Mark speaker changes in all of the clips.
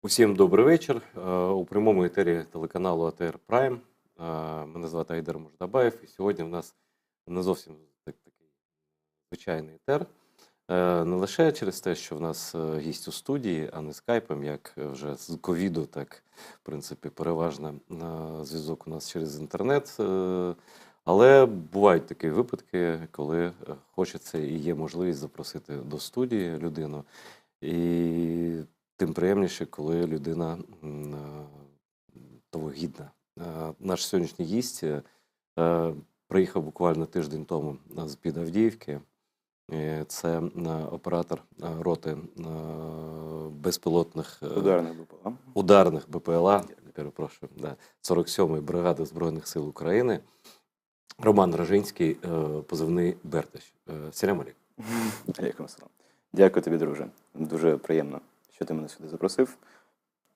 Speaker 1: Усім добрий вечір. У прямому етері телеканалу АТР Прайм. Мене звати Айдар Муждабаєв. І сьогодні в нас не зовсім такий звичайний етер. Не лише через те, що в нас гість у студії, а не скайпом, як вже з ковіду, так, в принципі, переважно зв'язок у нас через інтернет. Але бувають такі випадки, коли хочеться і є можливість запросити до студії людину. І тим приємніше, коли людина того гідна. Наш сьогоднішній гість приїхав буквально тиждень тому з-під Авдіївки. Це оператор роти безпілотних ударних БПЛА, перепрошую, 47-ї бригади Збройних сил України. Роман Ражинський, позивний Бертич. Салям алейкум.
Speaker 2: Алейкум асалам. Дякую тобі, друже. Дуже приємно, що ти мене сюди запросив.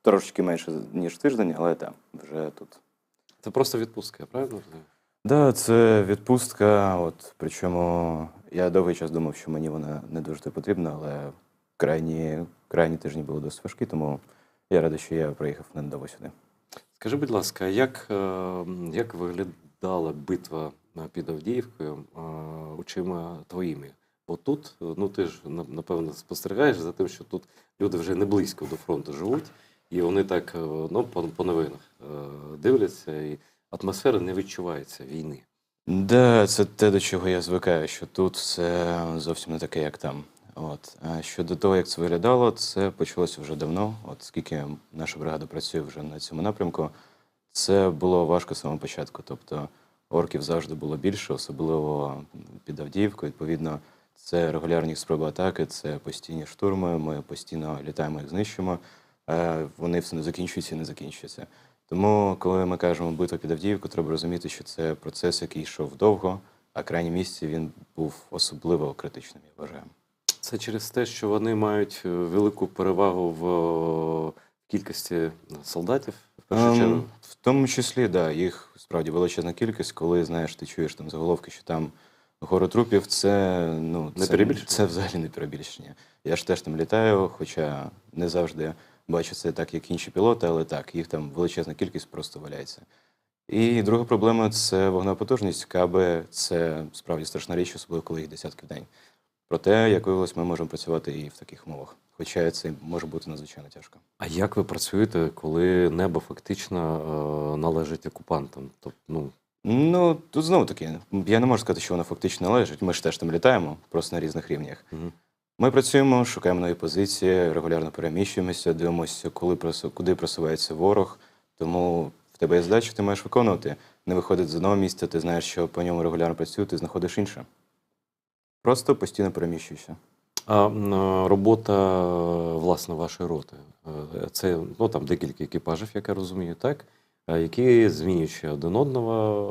Speaker 2: Трошечки менше, ніж тиждень, але так, вже тут.
Speaker 1: Це просто відпустка, я правильно розумію?
Speaker 2: Так, це відпустка. Причому я довгий час думав, що мені вона не дуже потрібна, але крайні тижні були досить важкі, тому я радий, що я приїхав ненадовго сюди.
Speaker 1: Скажи, будь ласка, як виглядала битва під Авдіївкою очима твоїми? Бо тут, ти ж, напевно, спостерігаєш за тим, що тут люди вже не близько до фронту живуть, і вони так, по новинах дивляться, і атмосфера не відчувається війни.
Speaker 2: Да, це те, до чого я звикаю, що тут все зовсім не таке, як там. А щодо того, як це виглядало, це почалося вже давно. Скільки наша бригада працює вже на цьому напрямку, це було важко з самого початку. Тобто орків завжди було більше, особливо під Авдіївкою. Відповідно, це регулярні спроби атаки, це постійні штурми, ми постійно літаємо, їх знищуємо. Вони все не закінчуються і не закінчуються. Тому, коли ми кажемо битва під Авдіївку, треба розуміти, що це процес, який йшов довго, а крайній місці він був особливо критичним, я вважаю.
Speaker 1: Це через те, що вони мають велику перевагу в кількості солдатів, в першу чергу?
Speaker 2: В тому числі, так, да, їх справді величезна кількість, коли, знаєш, ти чуєш там заголовки, що там гори трупів, це взагалі не перебільшення. Я ж теж там літаю, хоча не завжди бачу це так, як інші пілоти, але так, їх там величезна кількість просто валяється. І друга проблема – це вогнева потужність. Каби – це справді страшна річ, особливо коли їх десятки в день. Проте, як виявилось, ми можемо працювати і в таких умовах. Хоча це може бути надзвичайно тяжко.
Speaker 1: А як ви працюєте, коли небо фактично належить окупантам?
Speaker 2: Тут знову-таки, я не можу сказати, що воно фактично належить. Ми ж теж там літаємо, просто на різних рівнях. Ми працюємо, шукаємо нові позиції, регулярно переміщуємося, дивимося, куди просувається ворог. Тому в тебе є задача, ти маєш виконувати. Не виходить з одного місця, ти знаєш, що по ньому регулярно працює, ти знаходиш інше. Просто постійно переміщуєшся.
Speaker 1: А робота, власне, вашої роти? Це там декілька екіпажів, як я розумію, так? Які, змінюючи один одного,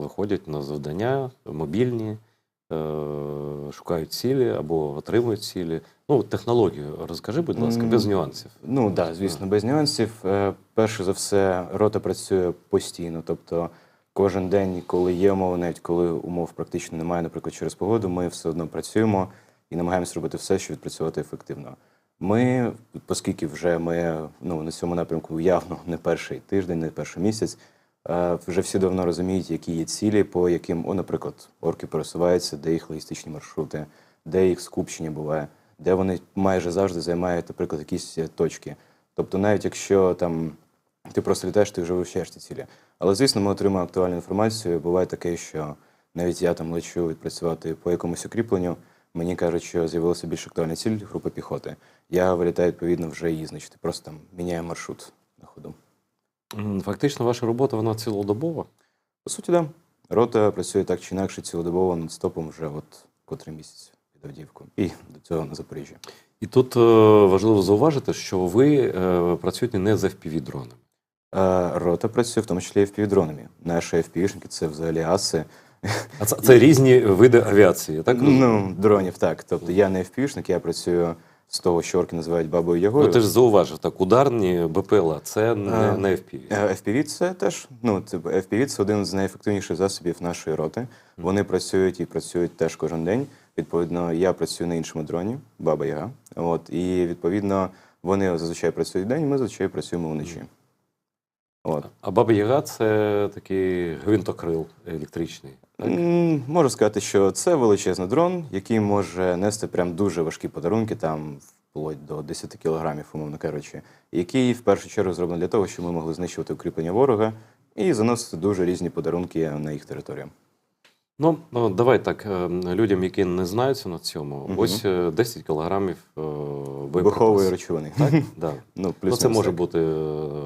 Speaker 1: виходять на завдання, мобільні, шукають цілі або отримують цілі. Технологію розкажи, будь ласка, без нюансів.
Speaker 2: Так, звісно, без нюансів. Перше за все, рота працює постійно. Тобто кожен день, коли є умови, навіть коли умов практично немає, наприклад, через погоду, ми все одно працюємо і намагаємося робити все, щоб відпрацювати ефективно. Ми, оскільки вже ми на цьому напрямку явно не перший тиждень, не перший місяць, вже всі давно розуміють, які є цілі, по яким, наприклад, орки пересуваються, де їх логістичні маршрути, де їх скупчення буває, де вони майже завжди займають, наприклад, якісь точки. Тобто навіть якщо там ти просто літаєш, ти вже вивчаєш ці цілі. Але, звісно, ми отримуємо актуальну інформацію. Буває таке, що навіть я там лечу відпрацювати по якомусь укріпленню, мені кажуть, що з'явилася більш актуальна ціль – група піхоти. Я вилітаю, відповідно, вже її знищити. Просто там міняю маршрут на ходу.
Speaker 1: Фактично, ваша робота, вона цілодобова?
Speaker 2: По суті, так. Да. Рота працює так чи інакше цілодобово нон-стопом вже котрий місяць під Авдіївку. І до цього на Запоріжжі.
Speaker 1: І тут важливо зауважити, що ви працюєте не з FPV-дронами.
Speaker 2: Рота працює в тому числі і FPV-дронами. Наші FPV-шники – це взагалі аси.
Speaker 1: А це різні види авіації, так?
Speaker 2: Дронів, так. Тобто я не FPV-шник, я працюю з того, що орки називають бабою Ягою.
Speaker 1: Ти ж зауважив, так, ударні БПЛА – це не FPV.
Speaker 2: FPV – це теж, FPV – це один з найефективніших засобів нашої роти. Вони працюють і працюють теж кожен день. Відповідно, я працюю на іншому дроні, Баба Яга. І, відповідно, Вони зазвичай працюють вдень, ми зазвичай працюємо вночі. От.
Speaker 1: А Баба Яга це такий гвинтокрил електричний. Так?
Speaker 2: Можу сказати, що це величезний дрон, який може нести прям дуже важкі подарунки, там вплоть до 10 кілограмів, умовно кажучи, який в першу чергу зроблений для того, щоб ми могли знищувати укріплення ворога і заносити дуже різні подарунки на їх територію.
Speaker 1: Ну, давай так, людям, які не знаються на цьому, ось 10 кілограмів
Speaker 2: Вибухової речовини.
Speaker 1: Так? Да.
Speaker 2: Ну,
Speaker 1: Ну, це може бути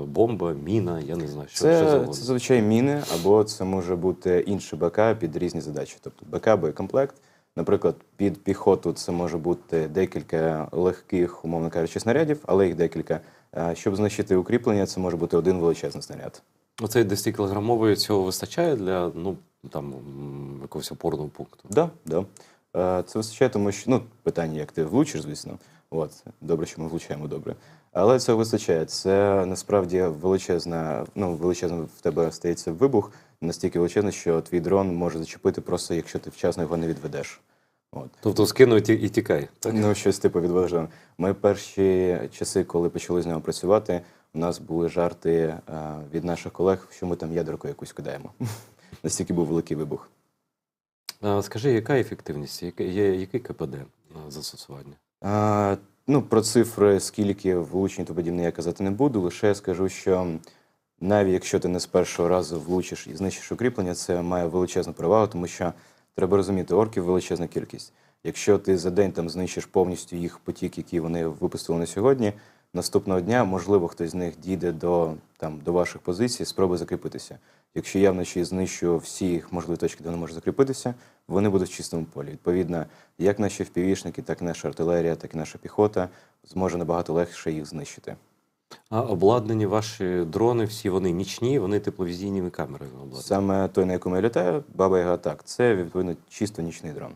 Speaker 1: бомба, міна, я не знаю, що
Speaker 2: Це
Speaker 1: завгодно.
Speaker 2: зазвичай міни, або це може бути інший БК під різні задачі. Тобто БК, боєкомплект. Наприклад, під піхоту це може бути декілька легких, умовно кажучи, снарядів, але їх декілька. Щоб знищити укріплення, це може бути один величезний снаряд.
Speaker 1: Оцей 10-кілограмовий цього вистачає для, якогось опорного пункту?
Speaker 2: Да. Це вистачає, тому що, питання, як ти влучиш, звісно. От, добре, що ми влучаємо добре. Але це вистачає. Це насправді величезний в тебе стається вибух, настільки величезний, що твій дрон може зачепити просто, якщо ти вчасно його не відведеш. От.
Speaker 1: Тобто скинув і тікай, так?
Speaker 2: Щось типу відведеш. Ми перші часи, коли почали з нього працювати, у нас були жарти від наших колег, що ми там ядерку якусь кидаємо. Настільки був великий вибух.
Speaker 1: Скажи, яка ефективність, який КПД застосування?
Speaker 2: Про цифри, скільки влучень та подібне, я казати не буду. Лише скажу, що навіть якщо ти не з першого разу влучиш і знищиш укріплення, це має величезну перевагу, тому що треба розуміти, орків величезна кількість. Якщо ти за день там знищиш повністю їх потік, який вони випустили на сьогодні, наступного дня, можливо, хтось з них дійде до ваших позицій, спробує закріпитися. Якщо я вночі знищу всі їх можливі точки, де вони можуть закріпитися, вони будуть в чистому полі. Відповідно, як наші впівішники, так і наша артилерія, так і наша піхота зможе набагато легше їх знищити.
Speaker 1: А обладнані ваші дрони, всі вони нічні, вони тепловізійними камерами обладнані?
Speaker 2: Саме той, на якому я літаю, Баба Яга, так, це, відповідно, чисто нічний дрон.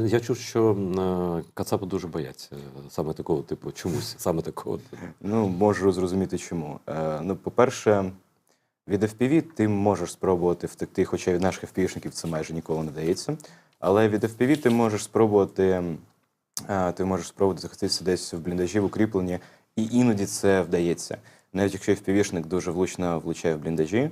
Speaker 1: Я чув, що кацапи дуже бояться саме такого типу, чомусь, саме такого типу.
Speaker 2: Можу зрозуміти, чому. По-перше, від FPV ти можеш спробувати втекти, хоча від наших FPV-шників це майже ніколи не дається. Але від FPV ти можеш спробувати захиститися десь в бліндажі, в укріпленні, і іноді це вдається. Навіть якщо FPV-шник дуже влучно влучає в бліндажі,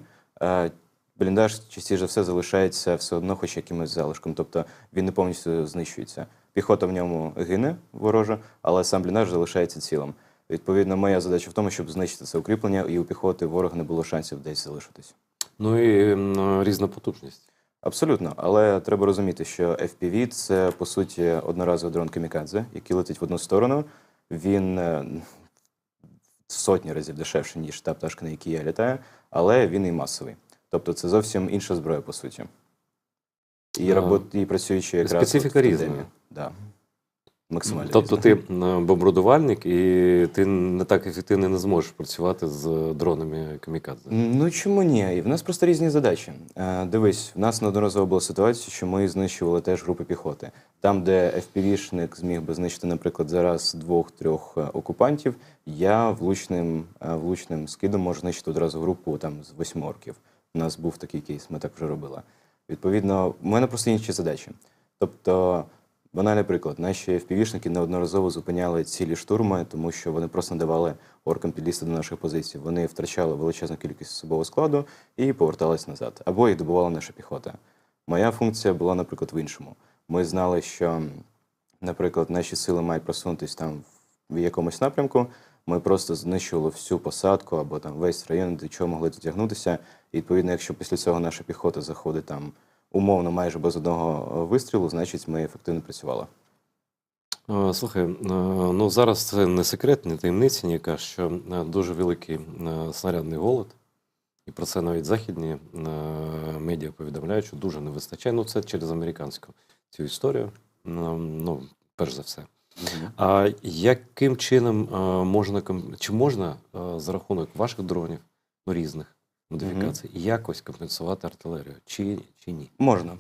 Speaker 2: бліндаж частіше за все залишається все одно хоч якимось залишком, тобто він не повністю знищується. Піхота в ньому гине ворожа, але сам бліндаж залишається цілим. Відповідно, моя задача в тому, щоб знищити це укріплення, і у піхоти ворога не було шансів десь залишитись.
Speaker 1: І різна потужність.
Speaker 2: Абсолютно, але треба розуміти, що FPV – це, по суті, одноразовий дрон камікадзе, який летить в одну сторону. Він сотні разів дешевший, ніж та пташка, на якій я літаю, але він і масовий. Тобто це зовсім інша зброя, по суті. І працюючи якраз
Speaker 1: специфіка
Speaker 2: в
Speaker 1: різна.
Speaker 2: Да. Максимально
Speaker 1: Тобто
Speaker 2: різна.
Speaker 1: ти бомбардувальник, і ти не так ефективно не зможеш працювати з дронами камікадзе.
Speaker 2: Чому ні? І в нас просто різні задачі. Дивись, в нас неодноразово була ситуація, що ми знищували теж групи піхоти. Там, де FPV-шник зміг би знищити, наприклад, зараз 2-3 окупантів, я влучним скидом можу знищити одразу групу з 8 орків. У нас був такий кейс, ми так вже робили. Відповідно, в мене просто інші задачі. Тобто, банальний приклад, наші FPV-шники неодноразово зупиняли цілі штурми, тому що вони просто не давали оркам підлізти до наших позицій. Вони втрачали величезну кількість особового складу і повертались назад. Або їх добувала наша піхота. Моя функція була, наприклад, в іншому. Ми знали, що, наприклад, наші сили мають просунутися там в якомусь напрямку. Ми просто знищували всю посадку або весь район, до чого могли дотягнутися. І, відповідно, якщо після цього наша піхота заходить умовно майже без одного вистрілу, значить ми ефективно працювали.
Speaker 1: Слухай, зараз це не секрет, не таємниця ніяка, що дуже великий снарядний голод, і про це навіть західні медіа повідомляють, що дуже не вистачає. Це через американську цю історію, перш за все. А яким чином можна за рахунок ваших дронів, різних модифікацій, якось компенсувати артилерію? Чи ні?
Speaker 2: Можна.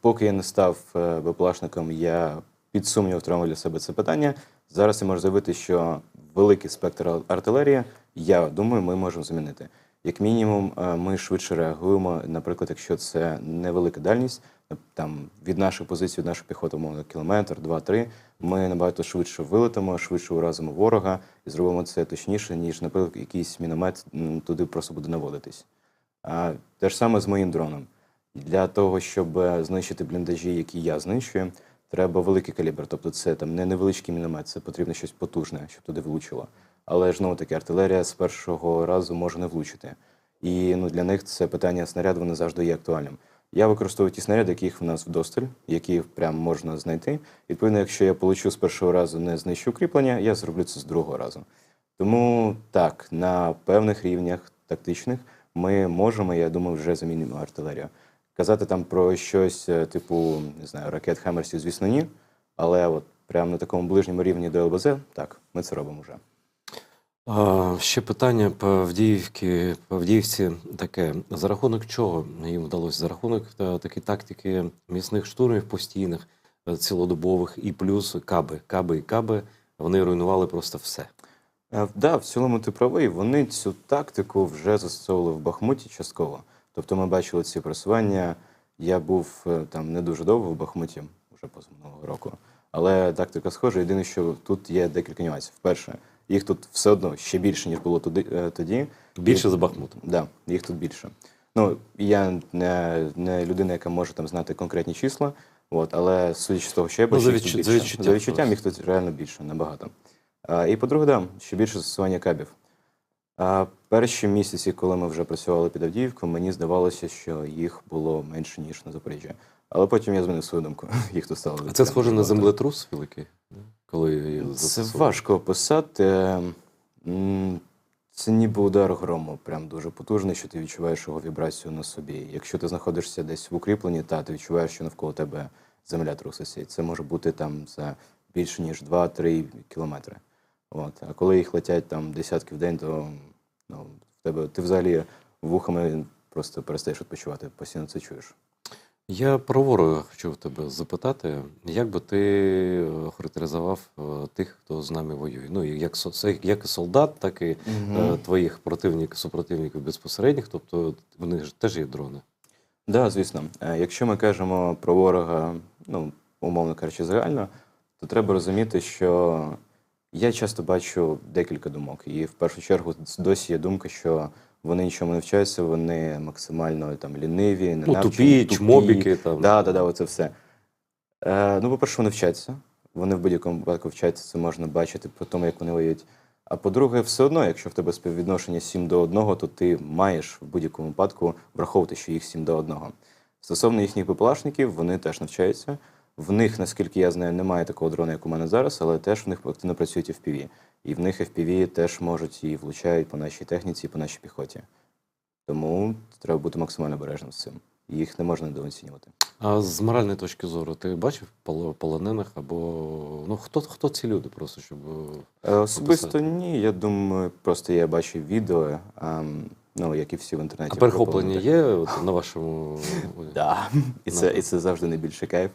Speaker 2: Поки я не став БПЛАшником, я підсумнював для себе це питання. Зараз я можу заявити, що великий спектр артилерії я думаю, ми можемо замінити. Як мінімум, ми швидше реагуємо, наприклад, якщо це невелика дальність, там від наших позицій, від нашої піхоти, умовно, кілометр, 2-3, ми набагато швидше вилетимо, швидше уразимо ворога і зробимо це точніше, ніж, наприклад, якийсь міномет туди просто буде наводитись. Те ж саме з моїм дроном. Для того, щоб знищити бліндажі, які я знищую, треба великий калібр. Тобто це там не невеличкий міномет, це потрібно щось потужне, щоб туди влучило. Але ж, таки, артилерія з першого разу може не влучити. І для них це питання снаряду, воно завжди є актуальним. Я використовую ті снаряди, яких в нас вдосталь, які прям можна знайти. Відповідно, якщо я получу з першого разу, не знищу укріплення, я зроблю це з другого разу. Тому так, на певних рівнях тактичних ми можемо, я думаю, вже замінимо артилерію. Казати там про щось типу, не знаю, ракет Хаймерсів, звісно, ні. Але от прямо на такому ближньому рівні до ЛБЗ, так, ми це робимо вже.
Speaker 1: Ще питання по Авдіївці таке. За рахунок чого їм вдалося? За рахунок такої тактики м'ясних штурмів постійних, цілодобових, і плюс каби, вони руйнували просто все.
Speaker 2: Да, в цілому ти правий. Вони цю тактику вже застосовували в Бахмуті частково. Тобто ми бачили ці просування. Я був там не дуже довго в Бахмуті, вже позаминулого року. Але тактика схожа. Єдине, що тут є декілька нюансів. Перше, їх тут все одно ще більше, ніж було тоді.
Speaker 1: Більше за Бахмутом?
Speaker 2: Так, да, їх тут більше. Я не людина, яка може там знати конкретні числа, але судячи з того, що я бачу, за відчуттям їх тут реально більше, набагато. І по-друге, да, ще більше застосування кабів. Перші місяці, коли ми вже працювали під Авдіївкою, мені здавалося, що їх було менше, ніж на Запоріжжі. Але потім я змінив свою думку. Їх тут стало.
Speaker 1: А це схоже на землетрус великий?
Speaker 2: Це важко описати. Це ніби удар грому, прям дуже потужний, що ти відчуваєш його вібрацію на собі. Якщо ти знаходишся десь в укріпленні, ти відчуваєш, що навколо тебе земля труситься. Це може бути там за більше, ніж 2-3 кілометри. А коли їх летять там десятки в день, то в тебе ти взагалі вухами просто перестаєш відпочивати, постійно це чуєш.
Speaker 1: Я про ворога хочу в тебе запитати, як би ти характеризував тих, хто з нами воює? Як і солдат, так і твоїх супротивників безпосередніх, тобто вони ж теж є дрони.
Speaker 2: Так, да, звісно. Якщо ми кажемо про ворога, умовно кажучи, загально, то треба розуміти, що я часто бачу декілька думок. І в першу чергу досі є думка, що вони нічому не вчаться, вони максимально ліниві,
Speaker 1: тупі, чмобіки.
Speaker 2: Так, оце все. По-перше, вони вчаться. Вони в будь-якому випадку вчаться, це можна бачити по тому, як вони воюють. А по-друге, все одно, якщо в тебе співвідношення 7 до 1, то ти маєш в будь-якому випадку враховувати, що їх 7 до 1. Стосовно їхніх ППЛАшників, вони теж навчаються. В них, наскільки я знаю, немає такого дрона, як у мене зараз, але теж в них активно працюють FPV. І в них FPV теж можуть і влучають по нашій техніці, і по нашій піхоті. Тому треба бути максимально обережним з цим. Їх не можна недооцінювати. А
Speaker 1: з моральної точки зору, ти бачив полонених або... Хто ці люди просто, щоб...
Speaker 2: Особисто ні. Я думаю, просто я бачив відео, як і всі в інтернеті.
Speaker 1: А перехоплення є на вашому...
Speaker 2: Так. І це завжди найбільший кайф.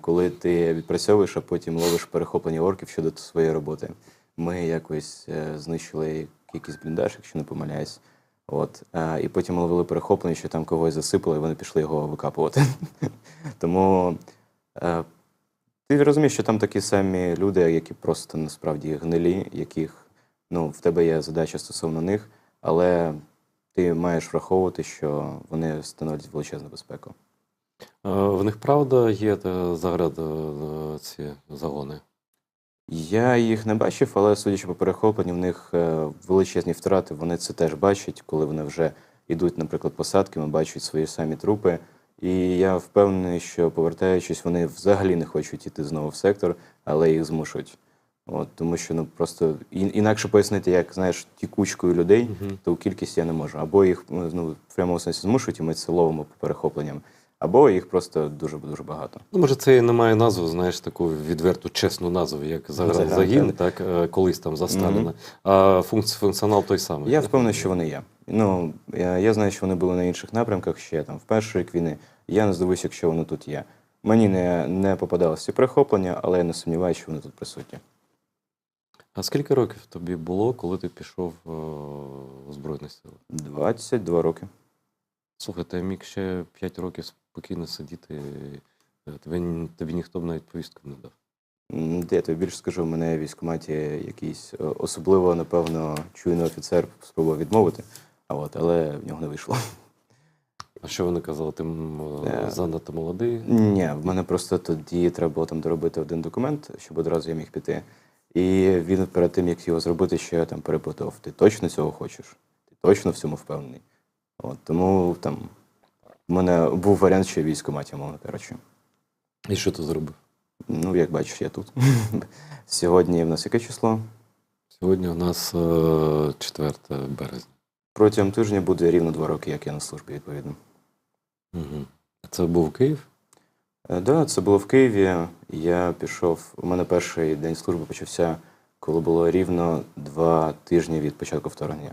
Speaker 2: Коли ти відпрацьовуєш, а потім ловиш перехоплення орків щодо своєї роботи. Ми якось знищили якийсь бліндаж, якщо не помиляюсь. І потім ми ловили перехоплення, що там когось засипали, і вони пішли його викапувати. Тому ти розумієш, що там такі самі люди, які просто насправді гнилі, яких в тебе є задача стосовно них, але ти маєш враховувати, що вони становлять величезну безпеку.
Speaker 1: В них, правда, є ці загони?
Speaker 2: Я їх не бачив, але судячи по перехопленню, в них величезні втрати, вони це теж бачать, коли вони вже йдуть, наприклад, посадками, бачать свої самі трупи. І я впевнений, що, повертаючись, вони взагалі не хочуть йти знову в сектор, але їх змушують. Тому що просто інакше пояснити, як, знаєш, тікучкою людей, то кількість я не можу. Або їх в прямому сенсі змушують, і ми це ловимо по перехопленням. Або їх просто дуже-дуже багато.
Speaker 1: Може, це і не має назви, знаєш, таку відверту, чесну назву, як загін, колись там за Сталіна. А функціонал той самий.
Speaker 2: Я впевнений, що вони є. Я знаю, що вони були на інших напрямках ще там в перший рік війни. Я не здивуюся, якщо вони тут є. Мені не попадалося ці перехоплення, але я не сумніваюся, що вони тут присутні.
Speaker 1: А скільки років тобі було, коли ти пішов у Збройні Сили?
Speaker 2: 22 роки.
Speaker 1: Слухай, ти міг ще 5 років спокійно сидіти, тобі ніхто б навіть повістку не дав.
Speaker 2: Я тобі більше скажу, мене в військкоматі якийсь особливо, напевно, чуйний офіцер спробував відмовити, але в нього не вийшло.
Speaker 1: А що вони казали, ти занадто молодий?
Speaker 2: Ні, в мене просто тоді треба було там доробити один документ, щоб одразу я міг піти. І він перед тим, як його зробити, ще там перепитав: ти точно цього хочеш? Ти точно в цьому впевнений? Тому там в мене був варіант ще в військкоматі, мовно кажучи.
Speaker 1: І що ти зробив?
Speaker 2: Ну, як бачиш, я тут. Сьогодні в нас яке число?
Speaker 1: Сьогодні у нас 4 березня.
Speaker 2: Протягом тижня буде рівно 2 роки, як я на службі, відповідно.
Speaker 1: Угу. Це був Київ?
Speaker 2: Так, це було в Києві. Я пішов, у мене перший день служби почався, коли було рівно 2 тижні від початку вторгнення.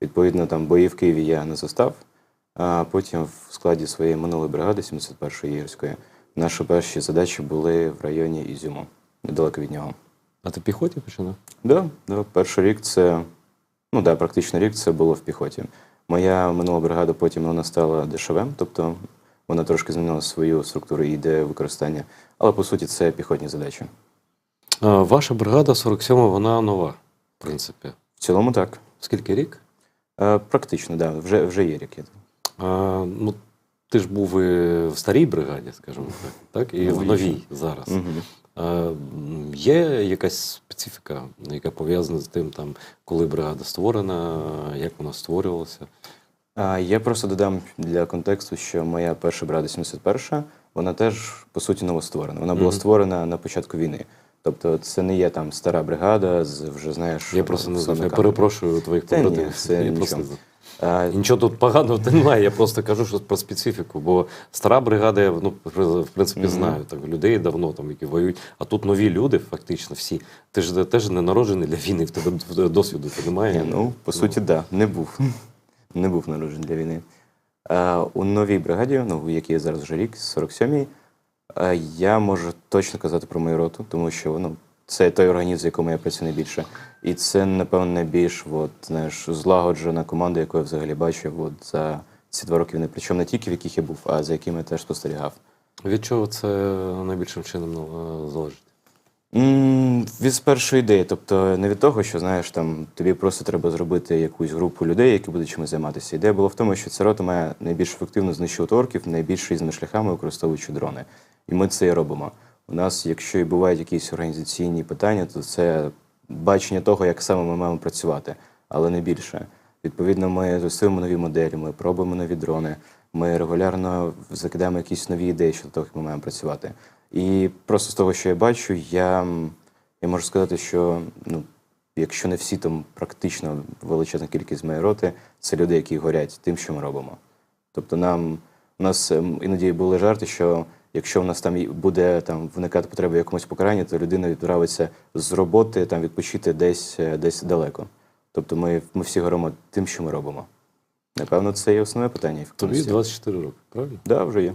Speaker 2: Відповідно, там бої в Києві я не застав, а потім в складі своєї минулої бригади, 71-ї Єгерської, наші перші задачі були в районі Ізюму, недалеко від нього.
Speaker 1: А ти в піхоті починав?
Speaker 2: Так, перший рік це, практично рік це було в піхоті. Моя минула бригада потім вона стала ДШВ, тобто вона трошки змінила свою структуру і ідею використання, але по суті це піхотні задачі.
Speaker 1: Ваша бригада 47-ма, вона нова, в принципі.
Speaker 2: В цілому так.
Speaker 1: Скільки рік?
Speaker 2: Практично, так, вже є рік.
Speaker 1: Ну, ти ж був і в старій бригаді, скажімо так? І в новій зараз.
Speaker 2: Угу.
Speaker 1: Є якась специфіка, яка пов'язана з тим, там, коли бригада створена, як вона створювалася?
Speaker 2: Я просто додам для контексту, що моя перша бригада 71-ша, вона теж, по суті, новостворена. Вона була створена на початку війни. Тобто це не є там стара бригада, вже, знаєш...
Speaker 1: Я просто не знаю, я перепрошую твоїх побратимів.
Speaker 2: Це нічого.
Speaker 1: Нічого тут поганого немає, я просто кажу що про специфіку, бо стара бригада, я, в принципі, знаю так, людей давно, там, які воюють, а тут нові люди, фактично, всі. Ти ж теж не народжений для війни, в тебе досвіду немає.
Speaker 2: По суті, так, не був. Не був народжений для війни. У новій бригаді, в якій я зараз вже рік, 47-й, я можу точно казати про мою роту, тому що це той організм, в якому я працюю найбільше. І це, напевно, найбільш злагоджена команда, яку я взагалі бачив за ці 2 роки війни. Причому не тільки в яких я був, а за якими я теж спостерігав.
Speaker 1: Від чого це найбільшим чином залежить?
Speaker 2: Від першої ідеї. Тобто не від того, що, знаєш, там тобі просто треба зробити якусь групу людей, які будуть чимось займатися. Ідея була в тому, що ця рота має найбільш ефективно знищувати орків найбільш різними шляхами, використовуючи дрони. І ми це і робимо. У нас, якщо і бувають якісь організаційні питання, то це бачення того, як саме ми маємо працювати, але не більше. Відповідно, ми тестуємо нові моделі, ми пробуємо нові дрони, ми регулярно закидаємо якісь нові ідеї щодо того, як ми маємо працювати. І просто з того, що я бачу, я можу сказати, що якщо не всі, то практично величезна кількість моєї роти – це люди, які горять тим, що ми робимо. Тобто у нас іноді були жарти, що якщо в нас там буде виникати потреба в якомусь покаранні, то людина відправиться з роботи відпочити десь далеко. Тобто ми всі горимо тим, що ми робимо. Напевно, це є основне питання.
Speaker 1: Тобі 24 роки, правильно?
Speaker 2: Так, вже є.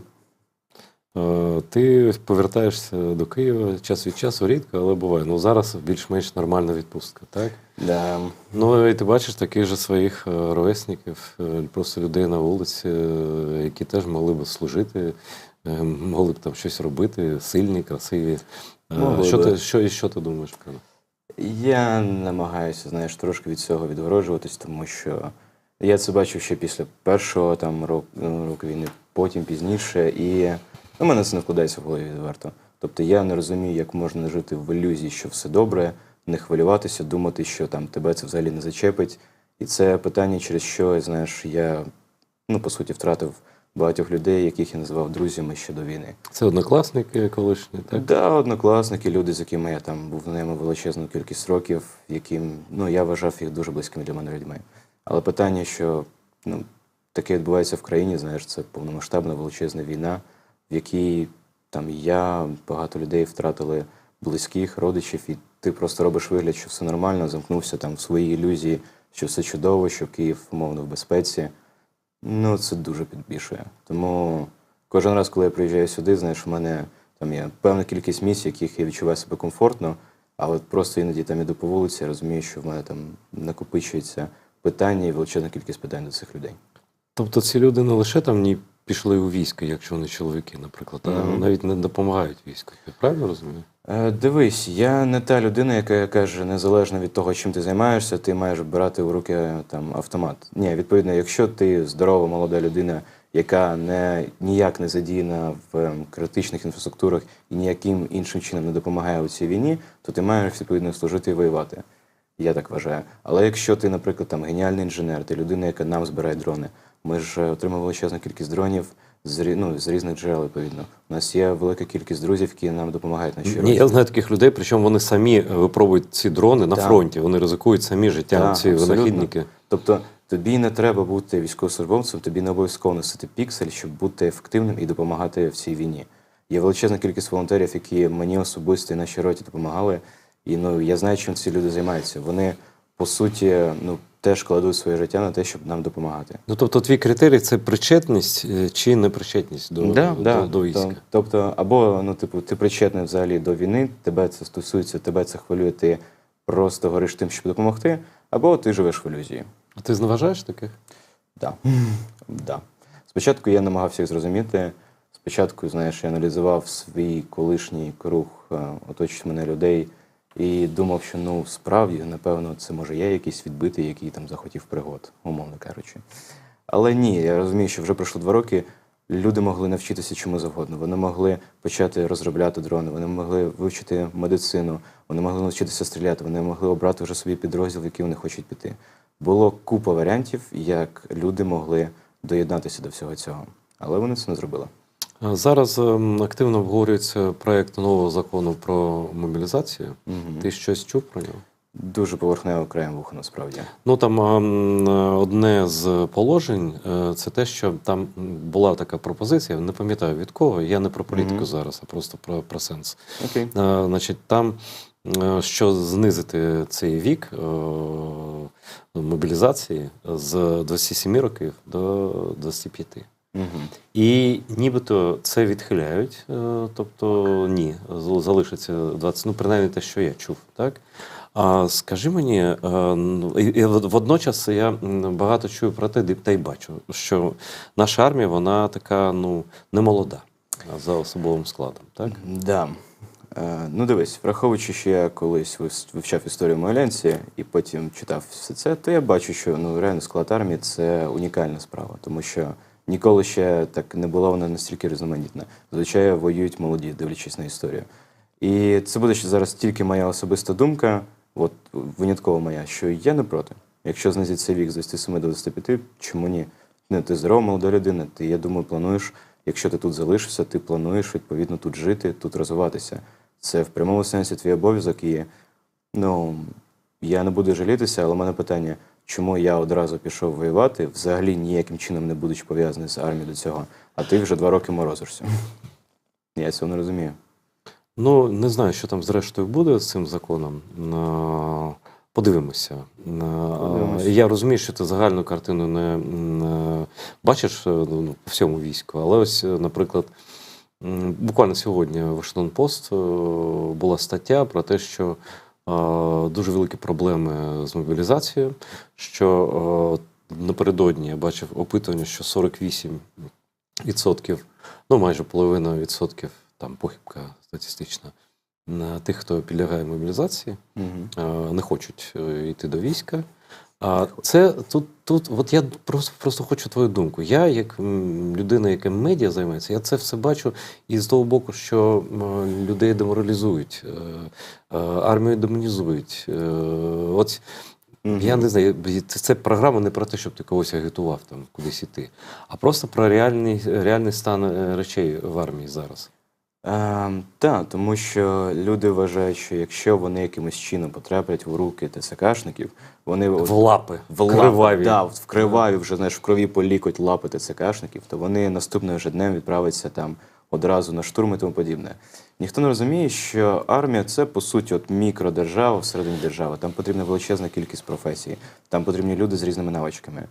Speaker 1: Ти повертаєшся до Києва час від часу, рідко, але буває. Зараз більш-менш нормальна відпустка, так?
Speaker 2: Да.
Speaker 1: І ти бачиш таких же своїх ровесників, просто людей на вулиці, які теж могли б служити, могли б там щось робити, сильні, красиві. Що ти думаєш про це?
Speaker 2: Я намагаюся, знаєш, трошки від цього відгороджуватись, тому що я це бачив ще після першого року війни, потім пізніше, і у мене це не вкладається в голові відверто. Тобто я не розумію, як можна жити в ілюзії, що все добре, не хвилюватися, думати, що тебе це взагалі не зачепить. І це питання, через що, знаєш, я, по суті, втратив багатьох людей, яких я називав друзями ще до війни.
Speaker 1: Це однокласники колишні, так?
Speaker 2: Так, однокласники, люди, з якими я був знайомий величезну кількість років, яким, я вважав їх дуже близькими для мене людьми. Але питання, що таке відбувається в країні, знаєш, це повномасштабна величезна війна, в якій я, багато людей втратили близьких, родичів, і ти просто робиш вигляд, що все нормально, замкнувся в своїй ілюзії, що все чудово, що Київ, умовно, в безпеці. Це дуже підбільшує. Тому кожен раз, коли я приїжджаю сюди, знаєш, у мене є певна кількість місць, в яких я відчуваю себе комфортно, А от просто іноді там іду по вулиці, я розумію, що в мене там накопичується питання і величезна кількість питань до цих людей.
Speaker 1: Тобто ці люди не лише там ні пішли у військо, якщо вони чоловіки, наприклад, а навіть не допомагають війську. Я правильно розумію?
Speaker 2: Дивись, я не та людина, яка каже, незалежно від того, чим ти займаєшся, ти маєш брати в руки там автомат. Ні, відповідно, якщо ти здорова, молода людина, яка ніяк не задіяна в критичних інфраструктурах і ніяким іншим чином не допомагає у цій війні, то ти маєш відповідно служити і воювати. Я так вважаю. Але якщо ти, наприклад, там геніальний інженер, ти людина, яка нам збирає дрони, ми ж отримали величезну кількість дронів з різних джерел, відповідно. У нас є велика кількість друзів, які нам допомагають на щирості.
Speaker 1: Ні, я знаю таких людей, причому вони самі випробують ці дрони на
Speaker 2: Так.
Speaker 1: фронті, вони ризикують самі життям,
Speaker 2: Так,
Speaker 1: ці
Speaker 2: абсолютно.
Speaker 1: винахідники.
Speaker 2: Тобто тобі не треба бути військовослужбовцем, тобі не обов'язково носити піксель, щоб бути ефективним і допомагати в цій війні. Є величезна кількість волонтерів, які мені особисто і нашій роті допомагали. І я знаю, чим ці люди займаються. Вони, по суті, теж кладуть своє життя на те, щоб нам допомагати.
Speaker 1: Тобто твій критерій – це причетність чи непричетність до війська?
Speaker 2: Тобто, або, ти причетний взагалі до війни, тебе це стосується, тебе це хвилює, ти просто гориш тим, щоб допомогти, або ти живеш в ілюзії.
Speaker 1: А ти зневажаєш таких?
Speaker 2: Так. Да. Спочатку я намагався їх зрозуміти. Спочатку, я аналізував свій колишній круг оточуючих мене людей і думав, що, справді, напевно, це може я якийсь відбитий, який там захотів пригод, умовно кажучи. Але ні, я розумію, що вже пройшло 2 роки, люди могли навчитися чому завгодно. Вони могли почати розробляти дрони, вони могли вивчити медицину, вони могли навчитися стріляти, вони могли обрати вже собі підрозділ, в який вони хочуть піти. Було купа варіантів, як люди могли доєднатися до всього цього. Але вони це не зробили.
Speaker 1: Зараз активно обговорюється проєкт нового закону про мобілізацію. Ти щось чув про нього?
Speaker 2: Дуже поверхнево краєм вуха, насправді.
Speaker 1: Там одне з положень – це те, що там була така пропозиція, не пам'ятаю від кого, я не про політику зараз, а просто про сенс.
Speaker 2: Окей.
Speaker 1: Значить, там, що знизити цей вік мобілізації з 27 років до 25. І нібито це відхиляють, тобто ні, залишиться 20, принаймні те, що я чув, так? А скажи мені, і водночас я багато чую про те, та й бачу, що наша армія, вона така, не молода за особовим складом, так?
Speaker 2: Да. Дивись, враховуючи, що я колись вивчав історію Могилянці і потім читав все це, то я бачу, що реально склад армії – це унікальна справа, тому що ніколи ще так не була вона настільки різноманітна. Зазвичай воюють молоді, дивлячись на історію. І це буде ще зараз тільки моя особиста думка, винятково моя, що я не проти. Якщо знизиться вік з 27 до 25, чому ні? Ти здорова молода людина, ти, я думаю, плануєш, якщо ти тут залишишся, ти плануєш, відповідно, тут жити, тут розвиватися. Це в прямому сенсі твій обов'язок і, я не буду жалітися, але в мене питання, чому я одразу пішов воювати, взагалі ніяким чином не будучи пов'язаний з армією до цього, а ти вже 2 роки морозишся. Я цього не розумію.
Speaker 1: Не знаю, що там зрештою буде з цим законом. Подивимося. Я розумію, що ти загальну картину не бачиш по всьому війську, але ось, наприклад, буквально сьогодні в Washington Post була стаття про те, що дуже великі проблеми з мобілізацією, що напередодні я бачив опитування, що 48%, майже половина відсотків, там похибка статистична, тих, хто підлягає мобілізації, не хочуть йти до війська. Це тут я просто хочу твою думку. Я, як людина, яка медіа займається, я це все бачу із того боку, що людей деморалізують, армію демонізують. Я не знаю, це програма не про те, щоб ти когось агітував там кудись іти, а просто про реальний стан речей в армії зараз.
Speaker 2: Так, тому що люди вважають, що якщо вони якимось чином потраплять в руки ТЦКшників, вони
Speaker 1: в лапи,
Speaker 2: криваві. Да, в криваві, вже в крові по лікоть лапи ТЦКшників, то вони наступним вже днем відправляться там одразу на штурм і тому подібне. Ніхто не розуміє, що армія – це, по суті, мікродержава всередині держави. Там потрібна величезна кількість професій, там потрібні люди з різними навичками.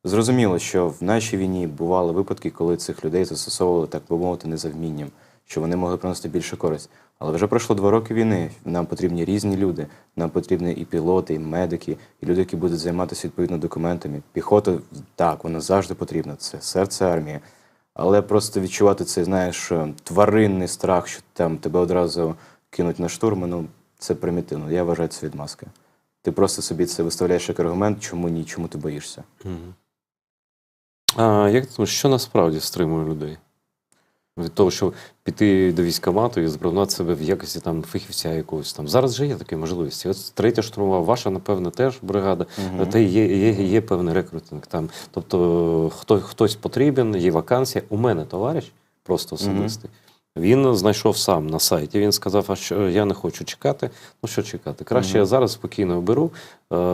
Speaker 2: Зрозуміло, що в нашій війні бували випадки, коли цих людей застосовували, так би мовити, не за вмінням. щоб вони могли приносити більше користь. Але вже пройшло 2 роки війни, нам потрібні різні люди, нам потрібні і пілоти, і медики, і люди, які будуть займатися відповідно документами. Піхота, так, вона завжди потрібна, це серце армії. Але просто відчувати цей, знаєш, тваринний страх, що там тебе одразу кинуть на штурм, ну, це примітивно. Я вважаю це відмазка. Ти просто собі це виставляєш як аргумент, чому ні, чому ти боїшся.
Speaker 1: А як ти думаєш, що насправді стримує людей? Від того, що піти до військкомату і збравнати себе в якості там фахівця якогось там. Зараз же є такі можливості. От 3-я штурмова, ваша, напевно, теж бригада, та є певний рекрутинг там. Тобто хтось потрібен, є вакансія. У мене товариш, просто особистий, він знайшов сам на сайті, він сказав, а що я не хочу чекати. Ну що чекати? Краще я зараз спокійно беру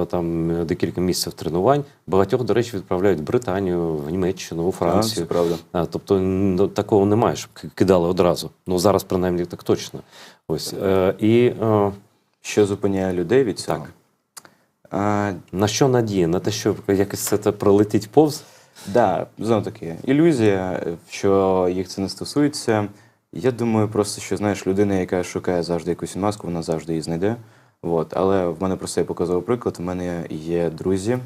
Speaker 1: там декілька місяців тренувань. Багатьох, до речі, відправляють в Британію, в Німеччину, у Францію.
Speaker 2: Це правда.
Speaker 1: Тобто такого немає, щоб кидали одразу. Ну зараз, принаймні, так точно. Ось.
Speaker 2: Що зупиняє людей від цього?
Speaker 1: Так. На що надія? На те, що якось це пролетить повз?
Speaker 2: Так, знову таки, ілюзія, що їх це не стосується. Я думаю просто, що, знаєш, людина, яка шукає завжди якусь маску, вона завжди її знайде. От. Але в мене просто я показав приклад. У мене є друзі,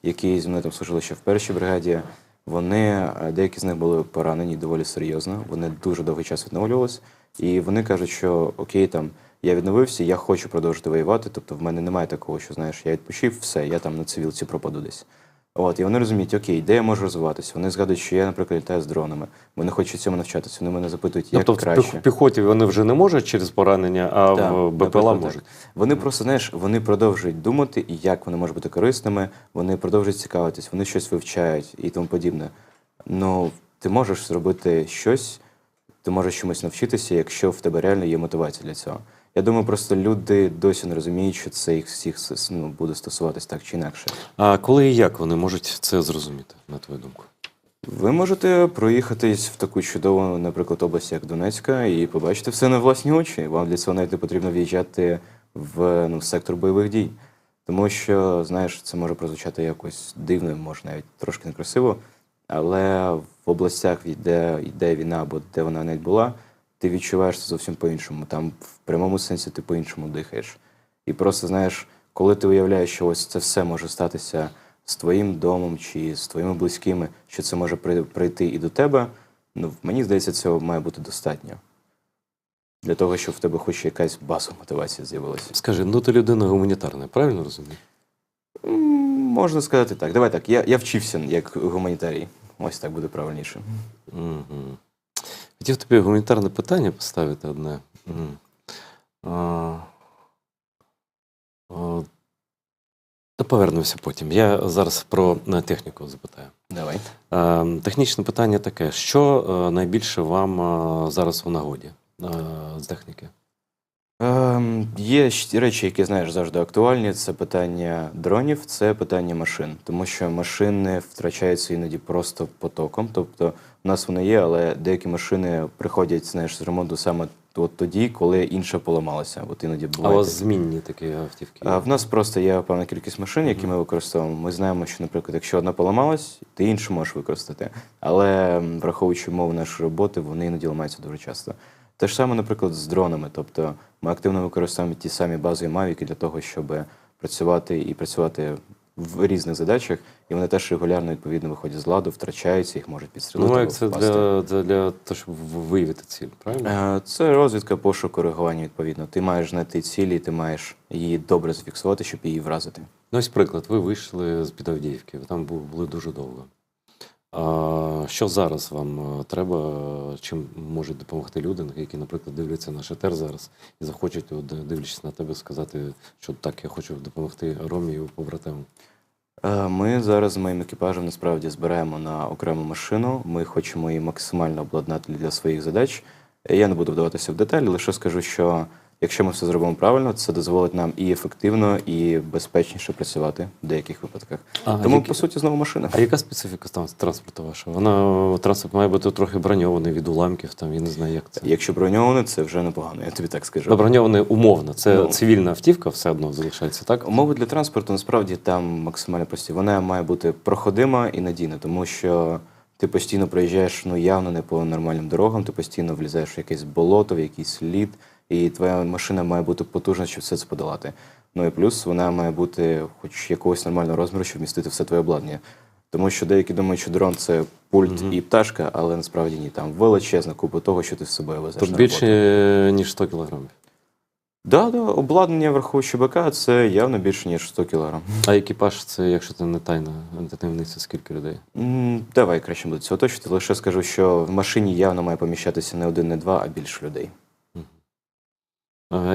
Speaker 2: які зі мною там служили ще в першій бригаді. Вони, деякі з них були поранені доволі серйозно. Вони дуже довгий час відновлювалися. І вони кажуть, що окей, там, я відновився, я хочу продовжити воювати. Тобто в мене немає такого, що, знаєш, я відпочив, все, я там на цивілці пропаду десь. От, і вони розуміють, окей, де я можу розвиватися. Вони згадують, що я, наприклад, літаю з дронами. Вони хочуть цьому навчатися. Вони мене запитують, як
Speaker 1: тобто
Speaker 2: краще.
Speaker 1: В піхоті вони вже не можуть через поранення, а
Speaker 2: Так,
Speaker 1: в БПЛА можуть.
Speaker 2: так. Вони просто, знаєш, вони продовжують думати, як вони можуть бути корисними, вони продовжують цікавитись, вони щось вивчають і тому подібне. Ну, ти можеш зробити щось, ти можеш чомусь навчитися, якщо в тебе реально є мотивація для цього. Я думаю, просто люди досі не розуміють, що це їх всіх буде стосуватись так чи інакше.
Speaker 1: А коли і як вони можуть це зрозуміти, на твою думку?
Speaker 2: Ви можете проїхатись в таку чудову, наприклад, область, як Донецька, і побачити все на власні очі. Вам для цього навіть не потрібно в'їжджати в сектор бойових дій. Тому що, знаєш, це може прозвучати якось дивно, може навіть трошки некрасиво, але в областях, де йде війна або де вона навіть була, ти відчуваєш це зовсім по-іншому. Там в прямому сенсі ти по-іншому дихаєш. І просто, знаєш, коли ти уявляєш, що ось це все може статися з твоїм домом чи з твоїми близькими, що це може прийти і до тебе, ну, мені здається, цього має бути достатньо. Для того, щоб в тебе хоч якась базова мотивація з'явилася.
Speaker 1: Скажи, ну ти людина гуманітарна, правильно розумію?
Speaker 2: Можна сказати так. Давай так, я вчився як гуманітарій. Ось так буде правильніше.
Speaker 1: Угу. Хотів тобі гуманітарне питання поставити одне. Та повернемося потім. Я зараз про техніку запитаю.
Speaker 2: Давай.
Speaker 1: Технічне питання таке. Що найбільше вам зараз у нагоді з техніки?
Speaker 2: Є речі, які, знаєш, завжди актуальні. Це питання дронів, це питання машин. Тому що машини втрачаються іноді просто потоком. Тобто у нас вони є, але деякі машини приходять, знаєш, з ремонту саме от тоді, коли інша поламалася. От іноді буває.
Speaker 1: А у вас змінні такі автівки?
Speaker 2: В нас просто є певна кількість машин, які ми використовуємо. Ми знаємо, що, наприклад, якщо одна поламалась, ти іншу можеш використати. Але, враховуючи умови нашої роботи, вони іноді ламаються дуже часто. Те ж саме, наприклад, з дронами. Тобто ми активно використовуємо ті самі базові мавіки для того, щоб працювати в різних задачах, і вони теж регулярно, відповідно, виходять з ладу, втрачаються, їх можуть підстрелити.
Speaker 1: Ну, як це для того, щоб виявити ціль, правильно?
Speaker 2: Це розвідка, пошук, коригування, відповідно. Ти маєш знайти цілі, ти маєш її добре зафіксувати, щоб її вразити.
Speaker 1: Ну, ось приклад. Ви вийшли з-під Авдіївки, ви там були дуже довго. Що зараз вам треба, чим можуть допомогти люди, які, наприклад, дивляться наш етер зараз і захочуть, дивлячись на тебе, сказати, що так, я хочу допомогти Ромі і побратимам?
Speaker 2: Ми зараз з моїм екіпажем насправді збираємо на окрему машину. Ми хочемо її максимально обладнати для своїх задач. Я не буду вдаватися в деталі, лише скажу, що якщо ми все зробимо правильно, це дозволить нам і ефективно, і безпечніше працювати в деяких випадках. Тому, по суті, знову машина.
Speaker 1: А яка специфіка транспорту вашого? Транспорт має бути трохи броньований від уламків, там, я не знаю, як це.
Speaker 2: Якщо броньований, це вже непогано, я тобі так скажу.
Speaker 1: Броньований умовно, це цивільна автівка все одно залишається, так?
Speaker 2: Умови для транспорту, насправді, там максимально прості. Вона має бути проходима і надійна, тому що ти постійно проїжджаєш, ну, явно не по нормальним дорогам, ти постійно влізаєш в якесь болото, в якийсь лід, і твоя машина має бути потужна, щоб все це подолати. Ну і плюс вона має бути хоч якогось нормального розміру, щоб вмістити все твоє обладнання. Тому що деякі думають, що дрон – це пульт і пташка, але насправді ні. Там величезна купа того, що ти з собою везеш
Speaker 1: Тут
Speaker 2: на роботу.
Speaker 1: більше, ніж 100 кілограмів.
Speaker 2: Да, обладнання враховуючи БК – це явно більше, ніж 100 кг.
Speaker 1: А екіпаж це, якщо це не тайна таємниця, скільки людей?
Speaker 2: Давай краще буде це оточити. Лише скажу, що в машині явно має поміщатися не один, не два, а більше людей.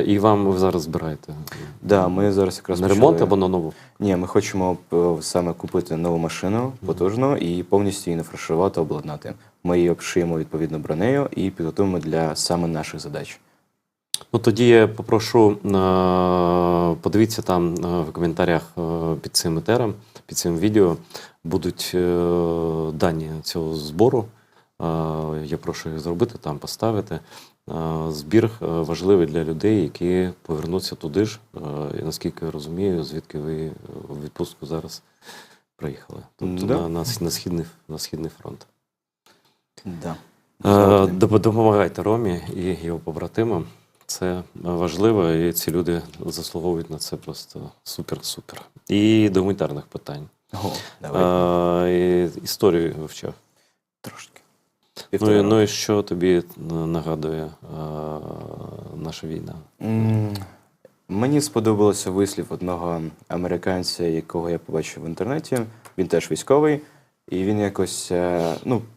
Speaker 1: І ви зараз збираєте?
Speaker 2: Да, ми зараз якраз
Speaker 1: На
Speaker 2: почали-
Speaker 1: ремонт або на нову?
Speaker 2: Ні, ми хочемо саме купити нову машину потужну і повністю її нафаршувати, обладнати. Ми її обшиємо відповідно бронею і підготуємо для саме наших задач.
Speaker 1: Ну, тоді я попрошу, подивіться там в коментарях під цим етером, під цим відео, будуть дані цього збору. Я прошу їх зробити, там поставити. Збір важливий для людей, які повернуться туди ж, і наскільки я розумію, звідки ви в відпустку зараз приїхали. Тобто
Speaker 2: Да.
Speaker 1: на Східний фронт.
Speaker 2: Да.
Speaker 1: Допомагайте Ромі і його побратимам. Це важливо, і ці люди заслуговують на це просто супер-супер. І до гуманітарних питань.
Speaker 2: Давай.
Speaker 1: Історію вивчав.
Speaker 2: Трошки.
Speaker 1: Ну і що тобі нагадує наша війна?
Speaker 2: Мені сподобався вислів одного американця, якого я побачив в інтернеті. Він теж військовий. І він якось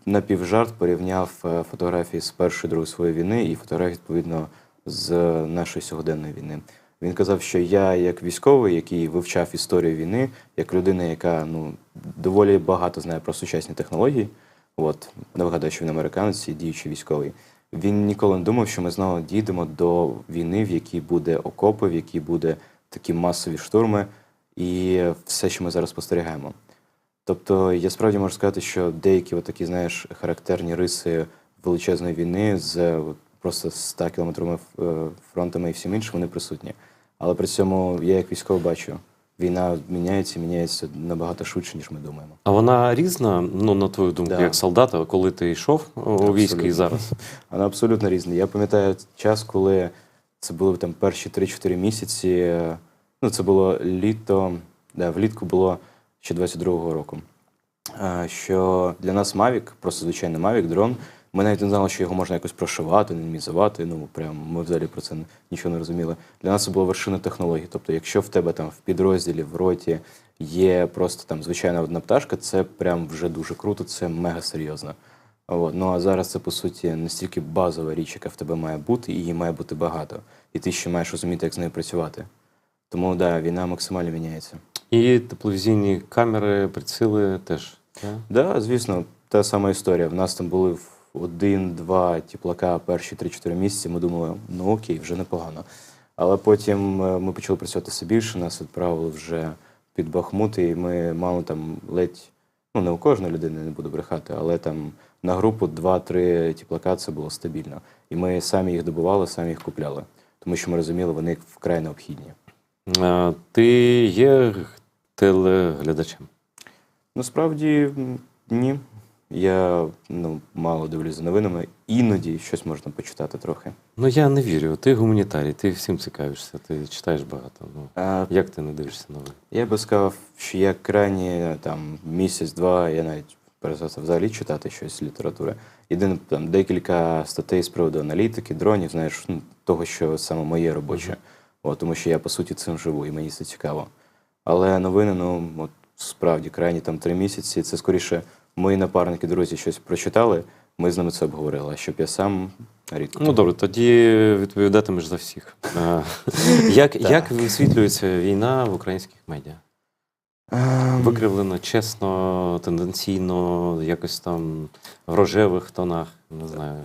Speaker 2: напівжарт порівняв фотографії з Першої, Другої світової війни і фотографії, відповідно, з нашої сьогоденної війни. Він казав, що я, як військовий, який вивчав історію війни, як людина, яка доволі багато знає про сучасні технології, не вигадаю, що він американець і діючий військовий, він ніколи не думав, що ми знову дійдемо до війни, в якій буде окопи, в якій буде такі масові штурми і все, що ми зараз спостерігаємо. Тобто я справді можу сказати, що деякі такі, знаєш, характерні риси величезної війни з просто 100 кілометровими фронтами і всім іншим, вони присутні. Але при цьому я як військовий бачу, війна міняється набагато швидше, ніж ми думаємо.
Speaker 1: А вона різна, на твою думку,
Speaker 2: Да.
Speaker 1: як солдата, коли ти йшов у військо і зараз?
Speaker 2: Вона абсолютно різна. Я пам'ятаю час, коли це були там перші 3-4 місяці, це було літо, влітку було ще 22-го року. Що для нас Mavic, просто звичайний Mavic, дрон, ми навіть не знали, що його можна якось прошивати, мінімізувати, ми взагалі про це нічого не розуміли. Для нас це була вершина технологій. Тобто, якщо в тебе там в підрозділі, в роті є просто там звичайна одна пташка, це прям вже дуже круто, це мега серйозно. А зараз це, по суті, настільки базова річ, яка в тебе має бути, і її має бути багато. І ти ще маєш розуміти, як з нею працювати. Тому, війна максимально міняється.
Speaker 1: І тепловізійні камери, приціли теж?
Speaker 2: Так, звісно, та сама історія. В нас там були 1-2 теплака перші 3-4 місяці. Ми думали, окей, вже непогано. Але потім ми почали працювати все більше, нас відправили вже під Бахмут, і ми мали там ледь, не у кожної людини, не буду брехати, але там на групу 2-3 теплака це було стабільно. І ми самі їх добували, самі їх купляли. Тому що ми розуміли, вони вкрай необхідні.
Speaker 1: Ти є телеглядачем?
Speaker 2: Насправді ні. Я мало дивлюсь за новинами. Іноді щось можна почитати трохи.
Speaker 1: Я не вірю. Ти гуманітарій, ти всім цікавишся, ти читаєш багато. Як ти не дивишся новин?
Speaker 2: Я би сказав, що я крайні місяць-два, я навіть перестав взагалі читати щось з літератури. Єдине, декілька статей з приводу аналітики, дронів, знаєш, того, що саме моє робоче. Тому що я, по суті, цим живу, і мені це цікаво. Але новини, справді, крайні 3 місяці, це скоріше мої напарники, друзі, щось прочитали, ми з ними це обговорили, а щоб я сам рідко.
Speaker 1: Добре, тоді відповідатимеш за всіх. Як висвітлюється війна в українських медіа? Викривлено, чесно, тенденційно, якось там в рожевих тонах, не знаю.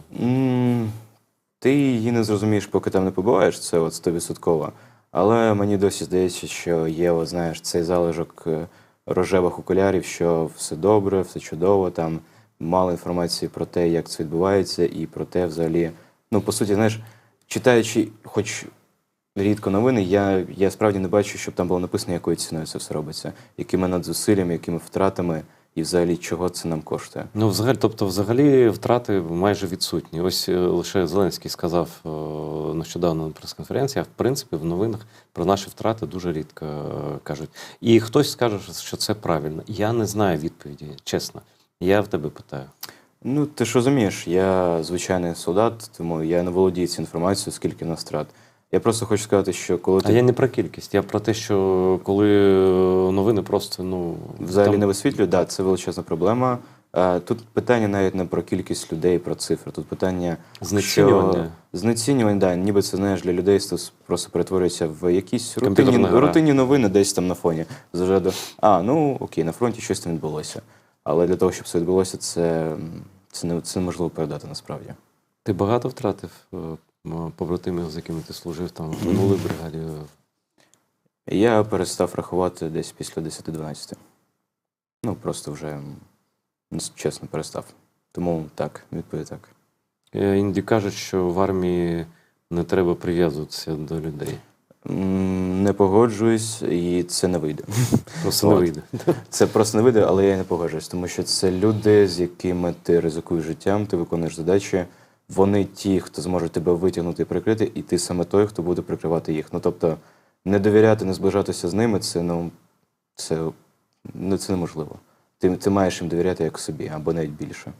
Speaker 2: Ти її не зрозумієш, поки там не побуваєш, це 100%. Але мені досі здається, що є, цей залишок рожевих окулярів, що все добре, все чудово, там мало інформації про те, як це відбувається, і про те взагалі, по суті, читаючи хоч рідко новини, я справді не бачу, щоб там було написано, якою ціною це все робиться, якими надзусиллями, якими втратами, і взагалі чого це нам коштує.
Speaker 1: Ну, взагалі втрати майже відсутні. Ось лише Зеленський сказав нещодавно на прес-конференції, а в принципі в новинах про наші втрати дуже рідко кажуть. І хтось скаже, що це правильно. Я не знаю відповіді, чесно. Я в тебе питаю.
Speaker 2: Ну, ти ж розумієш, я звичайний солдат, тому я не володію цією інформацією, скільки в нас втрат. Я просто хочу сказати, що коли
Speaker 1: А
Speaker 2: ти
Speaker 1: я не про кількість, я про те, що коли новини просто,
Speaker 2: взагалі
Speaker 1: там-
Speaker 2: не висвітлюють, да, це величезна проблема. Тут питання навіть не про кількість людей, про цифри. Тут питання
Speaker 1: Знецінювання.
Speaker 2: Знецінювання, да, ніби це, знаєш, для людей це просто перетворюється в якісь
Speaker 1: Комп'ютерна гра.
Speaker 2: рутинні новини десь там на фоні. Зажаду, ну окей, на фронті щось там відбулося. Але для того, щоб це відбулося, це неможливо передати насправді.
Speaker 1: Ти багато втратив побратимів, з якими ти служив там в минулій бригаді?
Speaker 2: Я перестав рахувати десь після 10-12. Ну, просто вже, чесно, перестав. Тому так, відповідь так.
Speaker 1: Іноді кажуть, що в армії не треба прив'язуватися до людей.
Speaker 2: Не погоджуюсь, і це не вийде.
Speaker 1: Просто не
Speaker 2: От.
Speaker 1: вийде.
Speaker 2: Це просто не вийде, але я не погоджуюсь, тому що це люди, з якими ти ризикуєш життям, ти виконуєш задачі. Вони ті, хто зможе тебе витягнути і прикрити, і ти саме той, хто буде прикривати їх. Ну, тобто, не довіряти, не зближатися з ними, це неможливо. Ти маєш їм довіряти як собі, або навіть більше.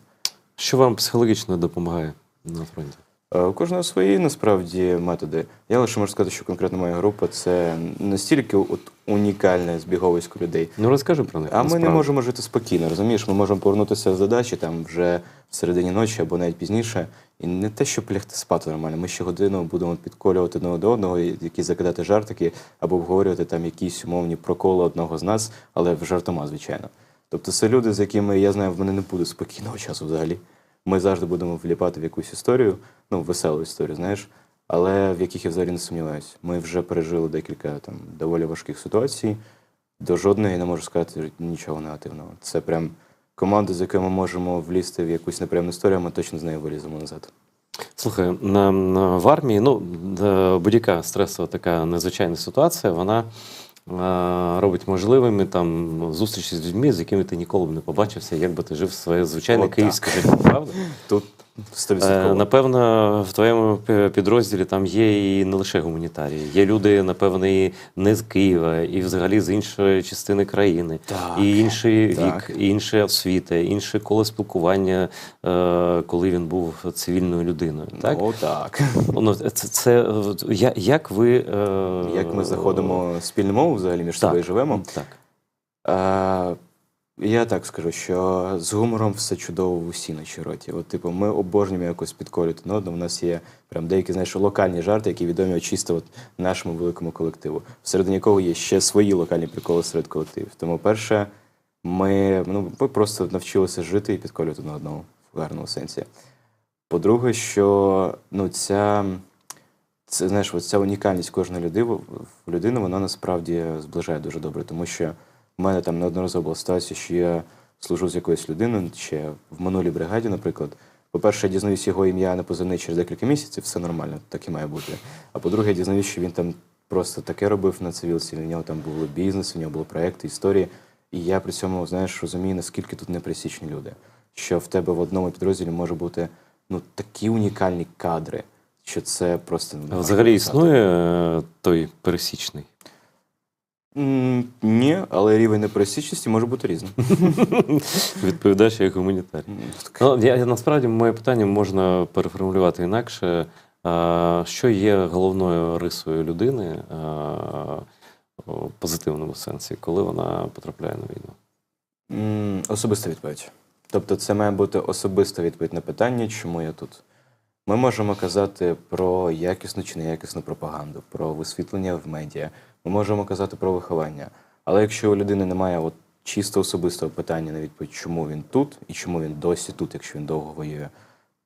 Speaker 1: Що вам психологічно допомагає на фронті?
Speaker 2: У кожного свої, насправді, методи. Я лише можу сказати, що конкретно моя група – це настільки унікальне збіговисько людей.
Speaker 1: Ну, розкажи про них.
Speaker 2: А ми не
Speaker 1: насправді.
Speaker 2: можемо жити спокійно, розумієш? Ми можемо повернутися з задачі там вже в середині ночі або навіть пізніше. І не те, щоб лягти спати нормально. Ми ще годину будемо підколювати одного до одного, якісь закидати жартики, або обговорювати там якісь умовні проколи одного з нас, але в жартома, звичайно. Тобто це люди, з якими, я знаю, в мене не буде спокійного часу взагалі. Ми завжди будемо вліпати в якусь історію, веселу історію, знаєш, але в яких я взагалі не сумніваюся. Ми вже пережили декілька там доволі важких ситуацій. До жодної я не можу сказати нічого негативного. Це прям команда, з якою ми можемо влізти в якусь неприємну історію, а ми точно з нею виліземо назад.
Speaker 1: Слухай, в армії, будь-яка стресова така незвичайна ситуація, вона робить можливими там зустрічі з людьми, з якими ти ніколи б не побачився, як би ти жив своє звичайне
Speaker 2: От
Speaker 1: київське життя, правда?
Speaker 2: Тут 100%.
Speaker 1: Напевно, в твоєму підрозділі там є і не лише гуманітарії. Є люди, напевно, і не з Києва, і взагалі з іншої частини країни.
Speaker 2: Так,
Speaker 1: І інший
Speaker 2: так.
Speaker 1: вік, і інша освіта, інше коло спілкування, коли він був цивільною людиною. Так?
Speaker 2: Ну, так.
Speaker 1: Як ви...
Speaker 2: Як ми знаходимо спільну мову взагалі між собою і живемо?
Speaker 1: Так.
Speaker 2: Я так скажу, що з гумором все чудово в усі нашій роті. Ми обожнюємо якось підколювати одне одного. У нас є прям деякі, знаєш, локальні жарти, які відомі чисто нашому великому колективу, всередині якого є ще свої локальні приколи серед колективів. Тому, перше, ми просто навчилися жити і підколювати одне одного в гарному сенсі. По-друге, що ця унікальність кожної людини, вона насправді зближає дуже добре, тому що у мене там неодноразово була ситуація, що я служу з якоюсь людиною, ще в минулій бригаді, наприклад. По-перше, я дізнаюсь його ім'я на позивний через декілька місяців, все нормально, так і має бути. А по-друге, я дізнаюсь, що він там просто таке робив на цивілці, в нього там був бізнес, у нього були проекти, історії. І я при цьому, знаєш, розумію, наскільки тут непересічні люди. Що в тебе в одному підрозділі може бути такі унікальні кадри, що це просто...
Speaker 1: Взагалі існує той пересічний?
Speaker 2: Ні, але рівень непересічності може бути різним.
Speaker 1: Відповідач як гуманітарій. Насправді, моє питання можна переформулювати інакше. Що є головною рисою людини в позитивному сенсі, коли вона потрапляє на війну?
Speaker 2: Особиста відповідь. Тобто це має бути особиста відповідь на питання, чому я тут. Ми можемо казати про якісну чи неякісну пропаганду, про висвітлення в медіа, ми можемо казати про виховання. Але якщо у людини немає чисто особистого питання на відповідь, чому він тут і чому він досі тут, якщо він довго воює,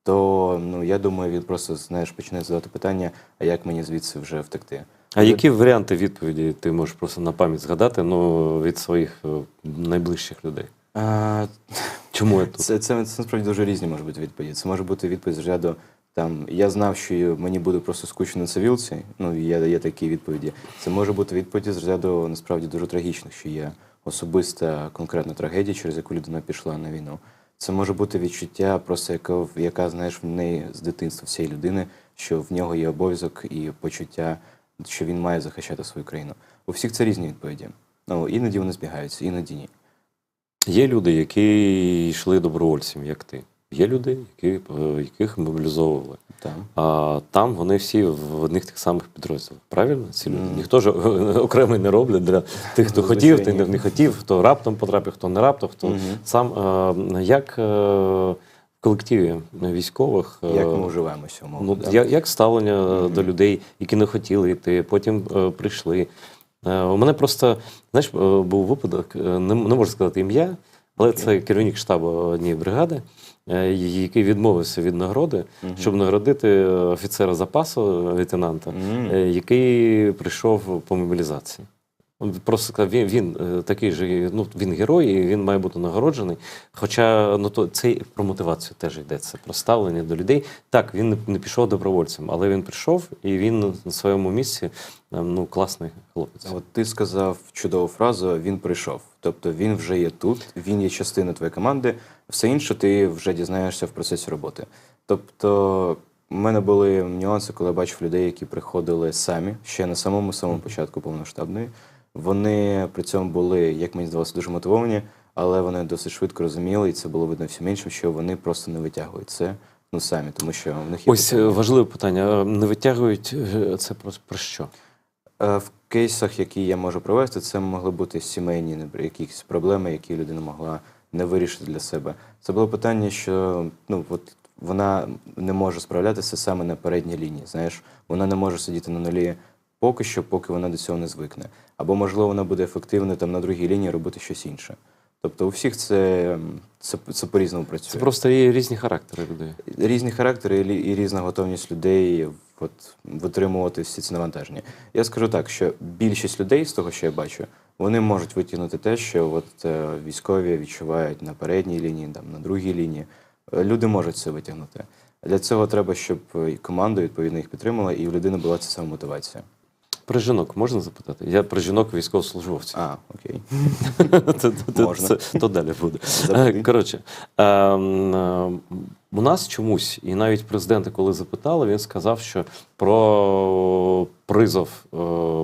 Speaker 2: то я думаю, він просто, почне задавати питання, а як мені звідси вже втекти.
Speaker 1: А які варіанти відповіді ти можеш просто на пам'ять згадати від своїх найближчих людей? Чому я тут?
Speaker 2: Це насправді дуже різні можуть бути відповіді. Це може бути відповідь з ряду, я знав, що мені буде просто скучно на цивілці, є такі відповіді. Це може бути відповіді з ряду, насправді, дуже трагічних, що я особиста конкретна трагедія, через яку людина пішла на війну. Це може бути відчуття, просто яка знаєш, в неї з дитинства всієї людини, що в нього є обов'язок і почуття, що він має захищати свою країну. У всіх це різні відповіді. Ну, іноді вони збігаються, іноді ні.
Speaker 1: Є люди, які йшли добровольцем, як ти. Є люди, яких мобілізовували.
Speaker 2: Так.
Speaker 1: А там вони всі в одних тих самих підрозділах. Правильно? Ці люди. Ніхто ж окремий не роблять для тих, хто хотів,
Speaker 2: Звичайно.
Speaker 1: тих, хто не хотів, хто раптом потрапив, хто не раптом, хто сам. Як в колективі військових,
Speaker 2: Як ми уживаємося, умовно.
Speaker 1: ну, як ставлення до людей, які не хотіли йти, потім прийшли. У мене просто, знаєш, був випадок, не можу сказати ім'я, але це керівник штабу однієї бригади, який відмовився від нагороди, щоб нагородити офіцера запасу, лейтенанта, який прийшов по мобілізації. Просто сказав, він такий же, ну, він герой, і він має бути нагороджений. Хоча ну, це про мотивацію теж йдеться, про ставлення до людей. Так, він не пішов добровольцем, але він прийшов, і він на своєму місці, ну, класний хлопець.
Speaker 2: От ти сказав чудову фразу «він прийшов». Тобто він вже є тут, він є частиною твоєї команди, все інше ти вже дізнаєшся в процесі роботи. Тобто у мене були нюанси, коли я бачив людей, які приходили самі, ще на самому початку повноштабної. Вони при цьому були, як мені здавалося, дуже мотивовані, але вони досить швидко розуміли, і це було видно всім іншим, що вони просто не витягують це самі, тому що в них є
Speaker 1: Ось важливе питання. Не витягують це про що?
Speaker 2: В кейсах, які я можу провести, це могли бути сімейні якісь проблеми, які людина могла не вирішити для себе. Це було питання, що ну, от вона не може справлятися саме на передній лінії. Знаєш, вона не може сидіти на нулі поки що, поки вона до цього не звикне. Або, можливо, вона буде ефективно там на другій лінії робити щось інше. Тобто у всіх це по-різному працює.
Speaker 1: Це просто є різні характери людей.
Speaker 2: Різні характери і різна готовність людей витримувати всі ці навантаження. Я скажу так, що більшість людей, з того, що я бачу, вони можуть витягнути те, що військові відчувають на передній лінії, там, на другій лінії. Люди можуть це витягнути. Для цього треба, щоб і команда, відповідно, їх підтримала, і у людини була ця сама мотивація.
Speaker 1: Про жінок можна запитати? Я про жінок військовослужбовців.
Speaker 2: Окей.
Speaker 1: Можна. То далі буде. Коротше, у нас чомусь, і навіть президента, коли запитали, він сказав, що про призов,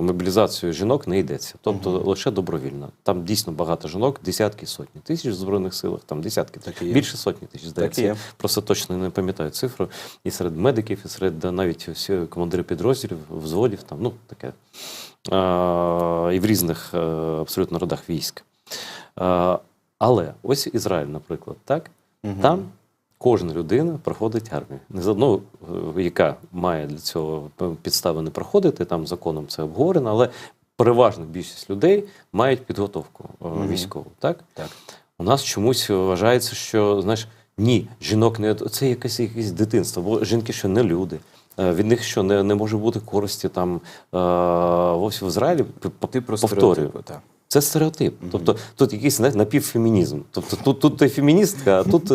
Speaker 1: мобілізацію жінок не йдеться. Тобто лише добровільно. Там дійсно багато жінок, десятки, сотні тисяч в Збройних силах, там десятки, більше сотні тисяч, здається. Просто точно не пам'ятаю цифру. І серед медиків, і серед навіть всі командири підрозділів, взводів, там, ну, таке. І в різних абсолютно родах військ. Але ось Ізраїль, наприклад, так? Там кожна людина проходить армію. Не заодно, яка має для цього підстави не проходити, там законом це обговорено, але переважна більшість людей мають підготовку військову. Так?
Speaker 2: Так.
Speaker 1: У нас чомусь вважається, що, знаєш, ні, жінок не... Це якесь дитинство, бо жінки що не люди. Від них що не може бути користі там ось в Ізраїлі, повторюю. Це стереотип. Тобто тут якийсь напівфемінізм. Тобто тут ти феміністка, а тут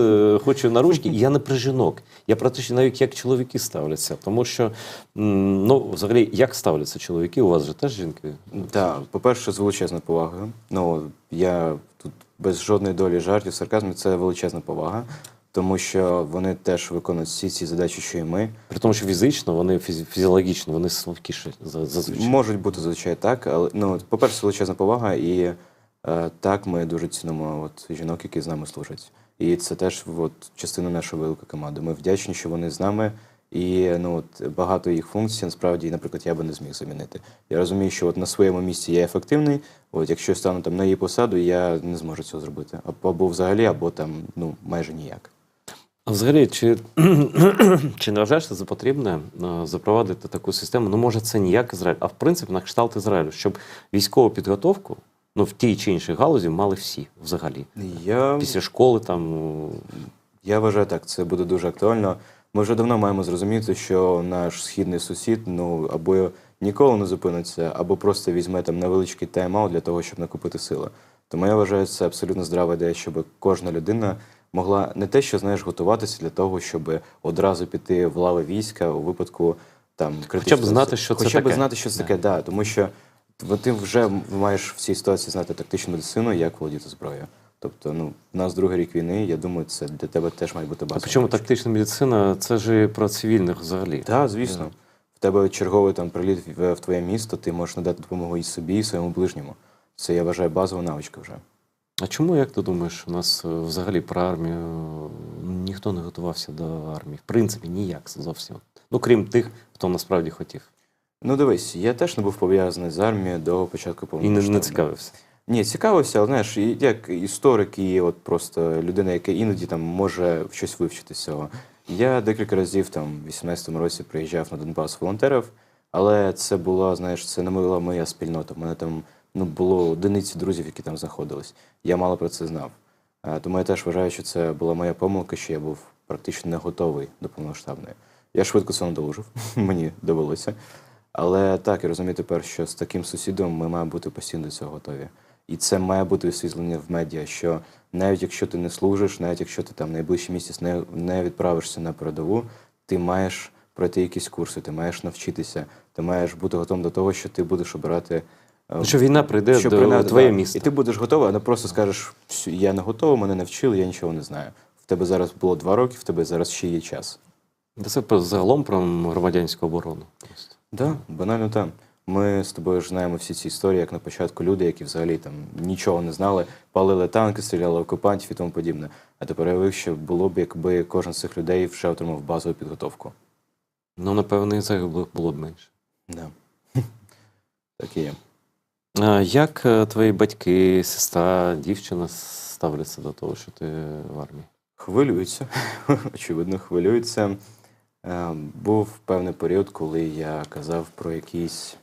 Speaker 1: хочу на ручки, і я не про жінок. Я про те, що навіть як чоловіки ставляться. Тому що, ну, взагалі, як ставляться чоловіки? У вас же теж жінки?
Speaker 2: Так, по-перше, з величезною повагою. Ну, я тут без жодної долі жартів, сарказму, це величезна повага. Тому що вони теж виконують всі ці задачі, що і ми.
Speaker 1: При тому, що фізично, вони фізіологічно, вони слабкіші зазвичай.
Speaker 2: Можуть бути зазвичай так, але, ну, по-перше, величезна повага, і так, ми дуже цінуємо жінок, які з нами служать. І це теж частина нашої великої команди. Ми вдячні, що вони з нами, і багато їх функцій, насправді, наприклад, я би не зміг замінити. Я розумію, що на своєму місці я ефективний, якщо я стану там на її посаду, я не зможу цього зробити. Або взагалі, або там, майже ніяк.
Speaker 1: А взагалі, чи не вважаєш за потрібне запровадити таку систему? Ну, може, це не як Ізраїль, а в принципі на кшталт Ізраїлю, щоб військову підготовку в тій чи іншій галузі мали всі взагалі. Після школи там...
Speaker 2: Я вважаю так, це буде дуже актуально. Ми вже давно маємо зрозуміти, що наш східний сусід, або ніколи не зупиниться, або просто візьме там невеличкий тайм-аут для того, щоб накопити сили. Тому я вважаю, це абсолютно здрава ідея, щоб кожна людина могла не те, що, знаєш, готуватися для того, щоб одразу піти в лави війська у випадку там критичного...
Speaker 1: Хоча б знати, що це таке.
Speaker 2: Хоча б знати, що це таке, да. Тому що ти вже маєш в цій ситуації знати тактичну медицину, як володіти зброєю. Тобто, ну, в нас другий рік війни, я думаю, це для тебе теж має бути
Speaker 1: А
Speaker 2: базовим.
Speaker 1: причому тактична медицина, це ж і про цивільних взагалі.
Speaker 2: Так, звісно. В тебе черговий там приліт в твоє місто, ти можеш надати допомогу і собі, і своєму ближньому. Це, я вважаю, базова навичка вже.
Speaker 1: А чому, як ти думаєш, у нас взагалі про армію ніхто не готувався до армії? В принципі, ніяк зовсім. Ну, крім тих, хто насправді хотів.
Speaker 2: Ну, дивись, я теж не був пов'язаний з армією до початку
Speaker 1: І
Speaker 2: повномасштабного.
Speaker 1: не цікавився.
Speaker 2: Ні, цікавився, але знаєш, як історик і от просто людина, яка іноді там може щось вивчити з цього. Я декілька разів там в 18-му році приїжджав на Донбас волонтерів, але це була, знаєш, це не була моя спільнота. У мене там було одиниці друзів, які там знаходились. Я мало про це знав. Тому я теж вважаю, що це була моя помилка, що я був практично не готовий до повномасштабної. Я швидко це надолужив, мені довелося. Але так, я розумію тепер, що з таким сусідом ми маємо бути постійно до цього готові. І це має бути освітлення в медіа, що навіть якщо ти не служиш, навіть якщо ти там найближчий місяць не відправишся на передову, ти маєш пройти якісь курси, ти маєш навчитися, ти маєш бути готовим до того, що ти будеш обирати.
Speaker 1: Що війна прийде до твоє місто.
Speaker 2: І ти будеш готовий, а не просто скажеш, я не готовий, мене не вчили, я нічого не знаю. В тебе зараз було 2 роки, в тебе зараз ще є час.
Speaker 1: Це загалом про громадянську оборону. Просто.
Speaker 2: Так, банально так. Ми з тобою ж знаємо всі ці історії, як на початку люди, які взагалі там нічого не знали, палили танки, стріляли окупантів і тому подібне. А тепер я уявив, що було б, якби кожен з цих людей вже отримав базову підготовку.
Speaker 1: Ну, напевно, і загиблих було б менше.
Speaker 2: Да. Так і є.
Speaker 1: Як твої батьки, сестра, дівчина ставляться до того, що ти в армії?
Speaker 2: Хвилюються. Очевидно, хвилюються. Був певний період, коли я казав про якісь,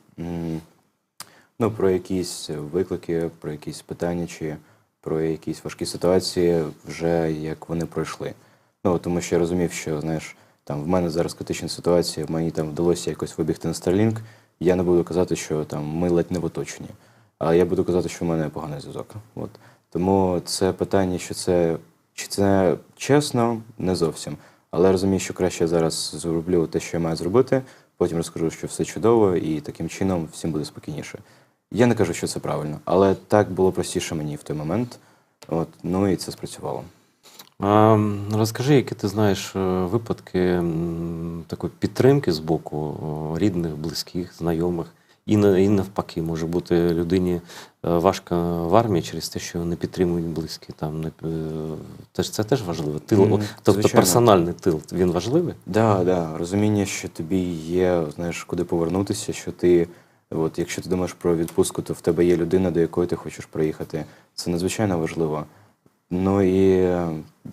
Speaker 2: про якісь виклики, про якісь питання чи про якісь важкі ситуації, вже як вони пройшли. Тому що я розумів, що, знаєш, там в мене зараз критична ситуація, мені там вдалося якось вибігти на Starlink, я не буду казати, що там ми ледь не в оточенні, а я буду казати, що в мене поганий зв'язок. От. Тому це питання, чи це чесно, не зовсім. Але я розумію, що краще я зараз зроблю те, що я маю зробити, потім розкажу, що все чудово, і таким чином всім буде спокійніше. Я не кажу, що це правильно, але так було простіше мені в той момент. І це спрацювало.
Speaker 1: Розкажи, які ти знаєш випадки такої підтримки з боку рідних, близьких, знайомих, і навпаки, може бути людині важко в армії через те, що не підтримують близькі. Це теж важливо. Тил, тобто персональний тил, він важливий?
Speaker 2: Так. Розуміння, що тобі є, знаєш, куди повернутися, що ти, якщо ти думаєш про відпустку, то в тебе є людина, до якої ти хочеш приїхати. Це надзвичайно важливо. І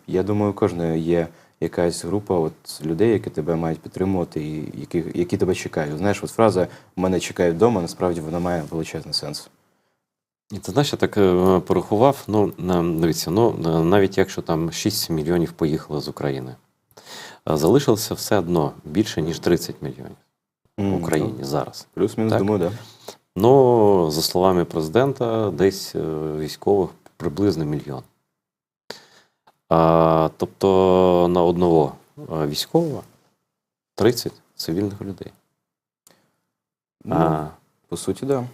Speaker 2: я думаю, у кожного є якась група людей, які тебе мають підтримувати і які тебе чекають. Знаєш, фраза «мене чекають вдома», насправді вона має величезний сенс.
Speaker 1: І ти знаєш, я так порахував, дивіться, навіть якщо там 6 мільйонів поїхало з України, залишилося все одно більше, ніж 30 мільйонів в Україні зараз.
Speaker 2: Плюс-мінус, думаю, так.
Speaker 1: За словами президента, десь військових приблизно 1 мільйон. Тобто на одного військового 30 цивільних людей.
Speaker 2: По суті, так.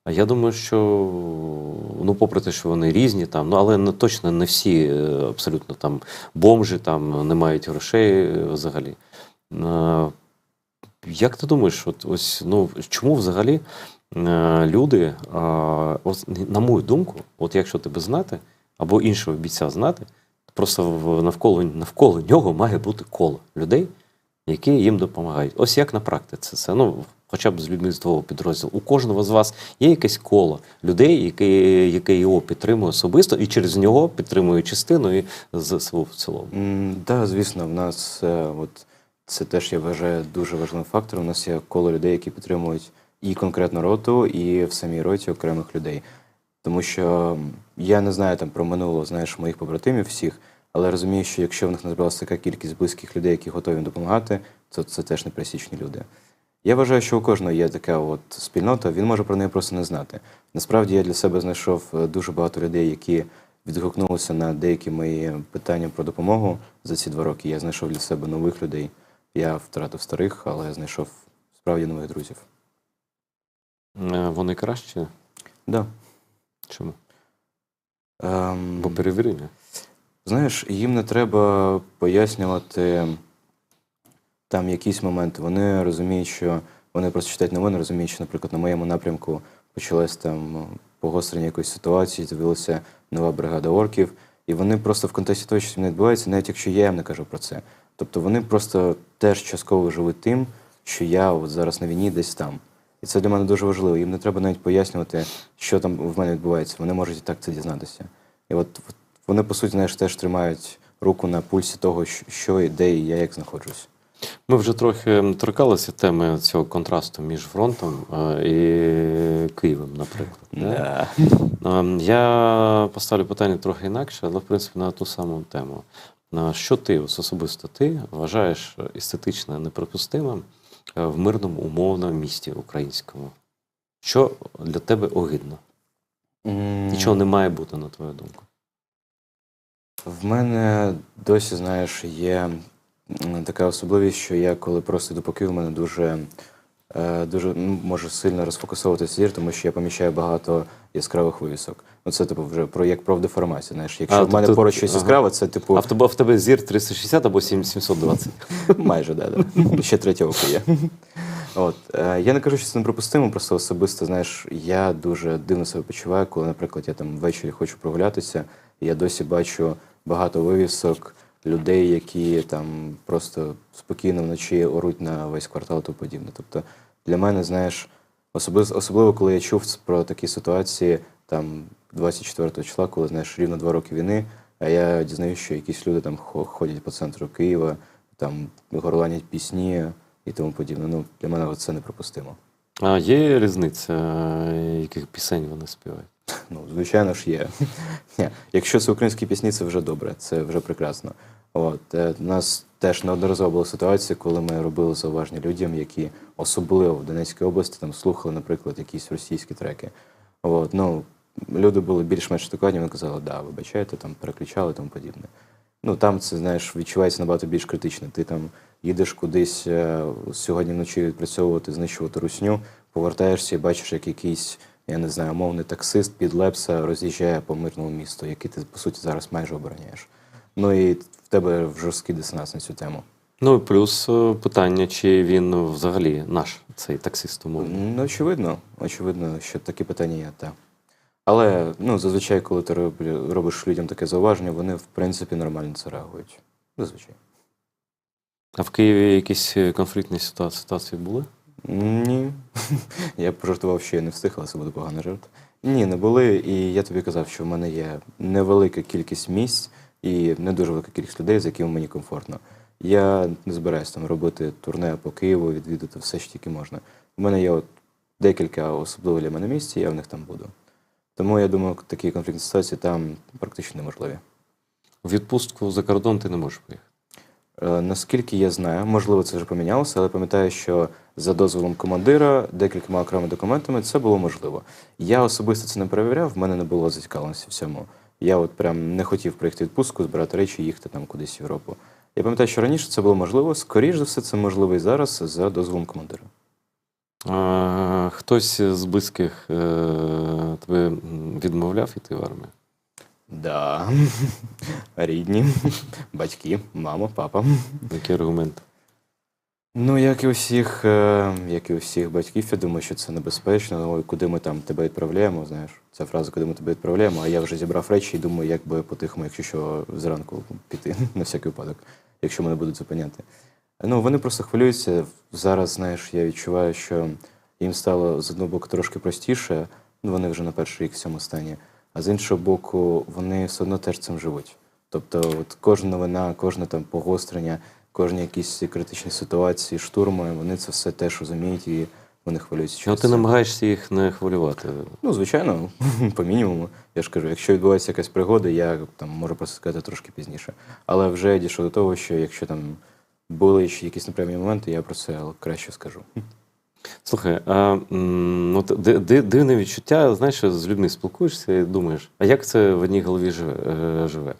Speaker 1: Я думаю, що, попри те, що вони різні, але точно не всі абсолютно там бомжі, не мають грошей взагалі. Як ти думаєш, чому взагалі люди, на мою думку, якщо тебе знати, або іншого бійця знати, просто навколо нього має бути коло людей, які їм допомагають. Ось як на практиці це, хоча б з людьми з твого підрозділу. У кожного з вас є якесь коло людей, яке його підтримує особисто, і через нього підтримує частину і ЗСУ в цілому.
Speaker 2: Так, звісно, в нас це теж, я вважаю, дуже важливим фактором. У нас є коло людей, які підтримують і конкретну роту, і в самій роті окремих людей. Тому що я не знаю про минулого, моїх побратимів всіх, але розумію, що якщо в них назбиралася така кількість близьких людей, які готові допомагати, то це теж непересічні люди. Я вважаю, що у кожного є така спільнота, він може про неї просто не знати. Насправді я для себе знайшов дуже багато людей, які відгукнулися на деякі мої питання про допомогу за ці 2 роки. Я знайшов для себе нових людей. Я втратив старих, але знайшов справді нових друзів.
Speaker 1: Вони краще?
Speaker 2: Да.
Speaker 1: Чому?
Speaker 2: Ем,
Speaker 1: Бо перевірення?
Speaker 2: Знаєш, їм не треба пояснювати там якісь моменти. Вони розуміють, що вони просто читають новини, розуміють, що, наприклад, на моєму напрямку почалось там погострення якоїсь ситуації, з'явилася нова бригада орків, і вони просто в контексті того, що не відбувається, навіть якщо я їм не кажу про це. Тобто вони просто теж частково живуть тим, що я от зараз на війні десь там. І це для мене дуже важливо. Їм не треба навіть пояснювати, що там в мене відбувається. Вони можуть і так це дізнатися. І от вони, по суті, знаєш, теж тримають руку на пульсі того, що і де і я як знаходжусь.
Speaker 1: Ми вже трохи торкалися теми цього контрасту між фронтом і Києвом, наприклад.
Speaker 2: Да.
Speaker 1: Я поставлю питання трохи інакше, але, в принципі, на ту саму тему. Що ти, особисто ти, вважаєш естетично неприпустимим в мирному, умовному місті українському? Що для тебе огидно? І чого не має бути, на твою думку?
Speaker 2: В мене досі, знаєш, є така особливість, що я, коли просто йду по Києву, в мене дуже може сильно розфокусовуватися зір, тому що я поміщаю багато яскравих вивісок. Ну, це, типу, вже як профдеформація, знаєш. Якщо в мене
Speaker 1: тобто,
Speaker 2: поруч щось яскраве, це, типу,
Speaker 1: А в тебе зір 360 або 720?
Speaker 2: майже, да. Ще третє око є. От. Я не кажу, що це неприпустимо, просто особисто, знаєш, я дуже дивно себе почуваю, коли, наприклад, я там ввечері хочу прогулятися, і я досі бачу багато вивісок, людей, які там просто спокійно вночі оруть на весь квартал і тому подібне. Тобто для мене, знаєш, особливо коли я чув про такі ситуації там 24 числа, коли, знаєш, рівно 2 роки війни, а я дізнаюся, що якісь люди там ходять по центру Києва, там горланять пісні і тому подібне. Ну, для мене це неприпустимо.
Speaker 1: А є різниця, яких пісень вони співають?
Speaker 2: Ну, звичайно ж, є. Ні, якщо це українські пісні, це вже добре, це вже прекрасно. От. У нас теж неодноразово була ситуація, коли ми робили зауваження людям, які особливо в Донецькій області там слухали, наприклад, якісь російські треки. От. Ну, люди були більш-менш адекватні, вони казали, да, вибачайте, там переключали і тому подібне. Ну, там це, знаєш, відчувається набагато більш критично. Ти там їдеш кудись сьогодні вночі відпрацьовувати, знищувати русню, повертаєшся і бачиш, як якийсь, я не знаю, мовний таксист під Лепса роз'їжджає по мирному місту, який ти, по суті, зараз майже обороняєш. Ну і в тебе жорсткий дисонанс на цю тему.
Speaker 1: Ну, і плюс питання, чи він взагалі наш, цей таксист умовний.
Speaker 2: Ну, очевидно, що такі питання є, так. Але, ну, зазвичай, коли ти робиш людям таке зауваження, вони, в принципі, нормально це реагують. Зазвичай.
Speaker 1: А в Києві якісь конфліктні ситуації були?
Speaker 2: Ні. Я б пожартував, що я не встиг, але це буде поганий жарт. Ні, не були. І я тобі казав, що в мене є невелика кількість місць і не дуже велика кількість людей, з якими мені комфортно. Я не збираюся там робити турне по Києву, відвідати все, що тільки можна. У мене є от декілька особливо для мене місць, і я в них там буду. Тому я думаю, такі конфліктні ситуації там практично неможливі.
Speaker 1: У відпустку за кордон ти не можеш поїхати?
Speaker 2: Наскільки я знаю, можливо, це вже помінялося, але пам'ятаю, що за дозволом командира, декількома окремими документами це було можливо. Я особисто це не перевіряв, в мене не було зацікавленості в цьому. Я от прям не хотів приїхати в відпустку, збирати речі і їхати там кудись в Європу. Я пам'ятаю, що раніше це було можливо, скоріш за все, це можливо і зараз за дозволом командира.
Speaker 1: Хтось з близьких тебе відмовляв іти в армію?
Speaker 2: Да. Рідні, батьки, мама, папа.
Speaker 1: Які аргументи?
Speaker 2: Ну, як і у всіх батьків, я думаю, що це небезпечно. Ой, куди ми там тебе відправляємо, знаєш, ця фраза, куди ми тебе відправляємо, а я вже зібрав речі і думаю, як би по-тихому, якщо що, зранку піти, на всякий випадок, якщо мене будуть зупиняти. Ну, вони просто хвилюються. Зараз, знаєш, я відчуваю, що їм стало, з одного боку, трошки простіше, ну, вони вже на перший рік в цьому стані, а з іншого боку, вони все одно теж цим живуть. Тобто, от кожна новина, кожне там погострення, кожні якісь критичні ситуації, штурми, вони це все теж розуміють і вони хвилюються.
Speaker 1: Ну, ти намагаєшся їх не хвилювати?
Speaker 2: Ну, звичайно, по мінімуму. Я ж кажу, якщо відбувається якась пригода, я там можу просто сказати трошки пізніше. Але вже я дійшов до того, що якщо там були ще якісь неприємні моменти, я про це краще скажу.
Speaker 1: Слухай, дивне відчуття, знаєш, з людьми спілкуєшся і думаєш, а як це в одній голові живе?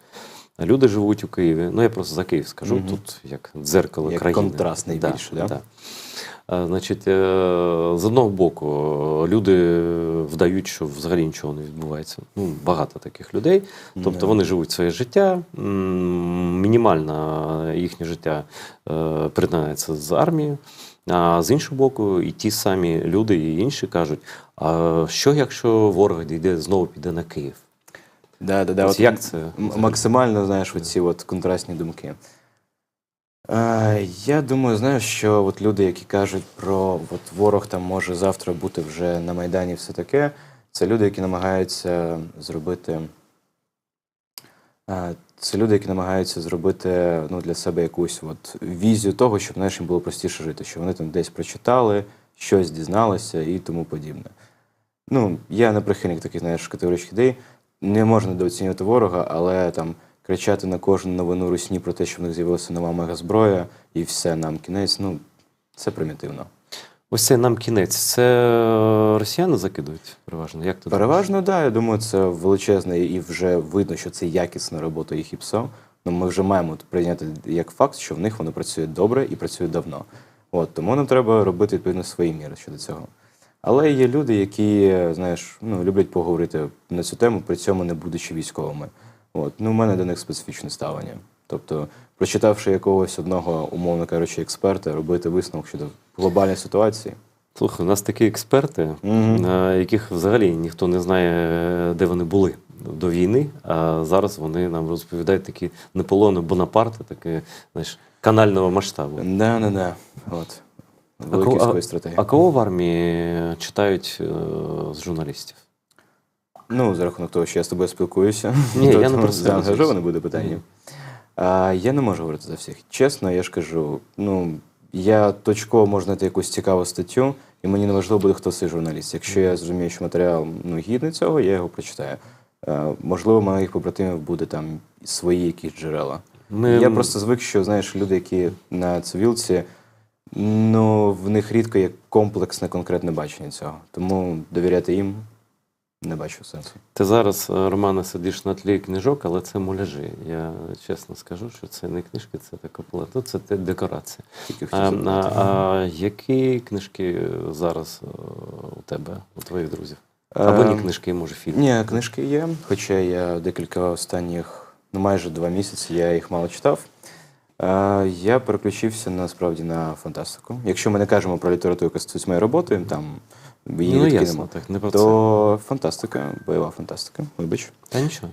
Speaker 1: Люди живуть у Києві, ну я просто за Київ скажу, тут як дзеркало
Speaker 2: як
Speaker 1: країни.
Speaker 2: контрастний більше, да?
Speaker 1: Значить, з одного боку, люди вдають, що взагалі нічого не відбувається. Ну, багато таких людей. Тобто
Speaker 2: Да.
Speaker 1: вони живуть своє життя, мінімально їхнє життя перетинається з армією. А з іншого боку, і ті самі люди, і інші кажуть, а що якщо ворог дійде, знову піде на Київ?
Speaker 2: Да.
Speaker 1: Тобто,
Speaker 2: От
Speaker 1: як це?
Speaker 2: максимально, знаєш, оці от контрастні думки. Я думаю, знаєш, що от люди, які кажуть про от ворог там може завтра бути вже на Майдані і все таке, це люди, які намагаються зробити. Це люди, які намагаються зробити ну, для себе якусь от візію того, щоб знаєш, їм було простіше жити, що вони там десь прочитали, щось дізналися і тому подібне. Ну, я не прихильник таких, знаєш, категоричних ідей. Не можна недооцінювати ворога, але там кричати на кожну новину русні про те, що в них з'явилася нова мегазброя, і все, нам кінець, ну, це примітивно.
Speaker 1: Ось це нам кінець. Це росіяни закидують переважно? Як ти думаєш?
Speaker 2: Переважно, так, я думаю, це величезне і вже видно, що це якісна робота їх і ПСО. Ну, ми вже маємо прийняти як факт, що в них воно працює добре і працює давно. От, тому нам треба робити відповідно свої міри щодо цього. Але є люди, які, знаєш, ну, люблять поговорити на цю тему, при цьому не будучи військовими. От, ну, у мене до них специфічне ставлення. Тобто, прочитавши якогось одного, умовно кажучи, експерта, робити висновок щодо глобальної ситуації.
Speaker 1: Слухай, у нас такі експерти, яких взагалі ніхто не знає, де вони були до війни, а зараз вони нам розповідають такі Наполеони Бонапарти, такі, знаєш, канального масштабу.
Speaker 2: Да. От. Великівської стратегії.
Speaker 1: А кого в армії читають з журналістів?
Speaker 2: Ну, за рахунок того, що я з тобою спілкуюся,
Speaker 1: Ні,
Speaker 2: то
Speaker 1: я не про це.
Speaker 2: заангажоване буде питання. Я не можу говорити за всіх. Чесно, я ж кажу, ну, я точково можу знайти якусь цікаву статтю, і мені не важливо буде, хто цей журналіст. Якщо я зрозумію, що матеріал ну, гідний цього, я його прочитаю. Можливо, у моїх побратимів буде там свої якісь джерела. Я просто звик, що, знаєш, люди, які на цивілці, ну, в них рідко є комплексне конкретне бачення цього. Тому довіряти їм не бачу сенсу.
Speaker 1: Ти зараз, Романе, сидиш на тлі книжок, але це муляжі. Я чесно скажу, що це не книжки, це така полотно, це декорація.
Speaker 2: Тільки хотів запитати.
Speaker 1: Які книжки зараз у тебе, у твоїх друзів? Або не книжки, може, фільми?
Speaker 2: Ні, книжки є, хоча я декілька останніх, ну майже 2 місяці, я їх мало читав. Я переключився насправді на фантастику. Якщо ми не кажемо про літературу, яка стосується моєї роботи, там її
Speaker 1: Ну,
Speaker 2: відкинемо,
Speaker 1: ясно, так, не про це.
Speaker 2: то фантастика, бойова фантастика, вибач.
Speaker 1: Та нічого.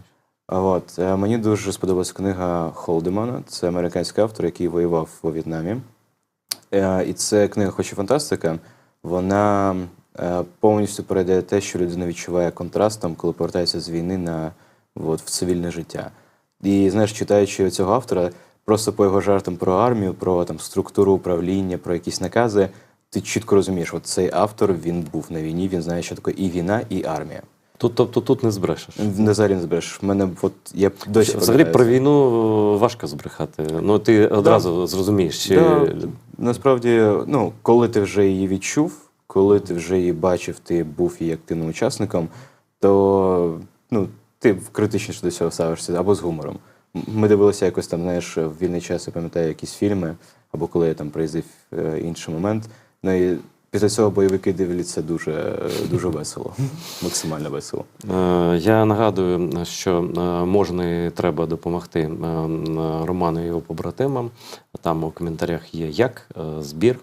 Speaker 2: От, мені дуже сподобалася книга Холдемана. Це американський автор, який воював у В'єтнамі. І це книга, хоч і фантастика, вона повністю передає те, що людина відчуває контрастом, коли повертається з війни в цивільне життя. І, знаєш, читаючи цього автора, просто по його жартам про армію, про там, структуру управління, про якісь накази, ти чітко розумієш, от цей автор, він був на війні, він знає, що таке і війна, і армія.
Speaker 1: Тобто тут не збрешеш?
Speaker 2: Взагалі не збереш. Мене, от, я досі
Speaker 1: Взагалі про війну важко збрехати. Ну, ти одразу зрозумієш.
Speaker 2: Насправді, ну, коли ти вже її відчув, коли ти вже її бачив, ти був її активним учасником, то ну, ти критичніше до цього ставишся, або з гумором. Ми дивилися якось там, знаєш, в вільний час, я пам'ятаю, якісь фільми, або коли я там приїздив інший момент. Ну і після цього бойовики дивляться дуже, дуже весело, максимально весело.
Speaker 1: Я нагадую, що можна і треба допомогти Роману і його побратимам. Там у коментарях є збір.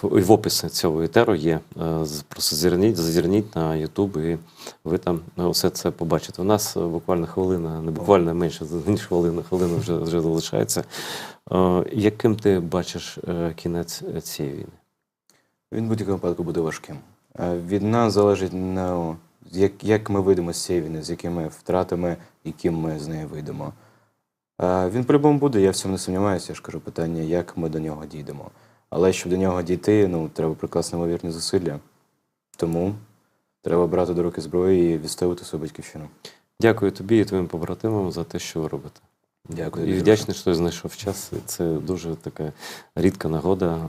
Speaker 1: І в описі цього етеру є. Просто зазирніть на YouTube, і ви там все це побачите. У нас буквально хвилина, не буквально менше, ніж хвилина вже залишається. Яким ти бачиш кінець цієї війни?
Speaker 2: Він в будь-якому випадку буде важким. Від нас залежить, як ми вийдемо з цієї війни, з якими втратами, яким ми з неї вийдемо. Він по-любому буде, я в цьому не сумніваюся, я ж кажу, питання, як ми до нього дійдемо. Але щоб до нього дійти, ну, треба прикласти неймовірні зусилля. Тому треба брати до руки зброю і відстоювати свою батьківщину.
Speaker 1: Дякую тобі і твоїм побратимам за те, що ви робите.
Speaker 2: Дякую.
Speaker 1: І вдячний, що ти знайшов час. Це дуже така рідка нагода.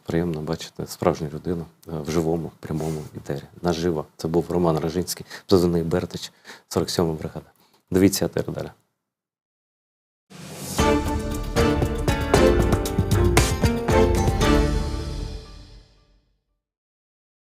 Speaker 1: Приємно бачити справжню людину в живому, прямому етері. Наживо. Це був Роман Рожинський, позивний Бертич, 47-ма бригада. Дивіться етер далі.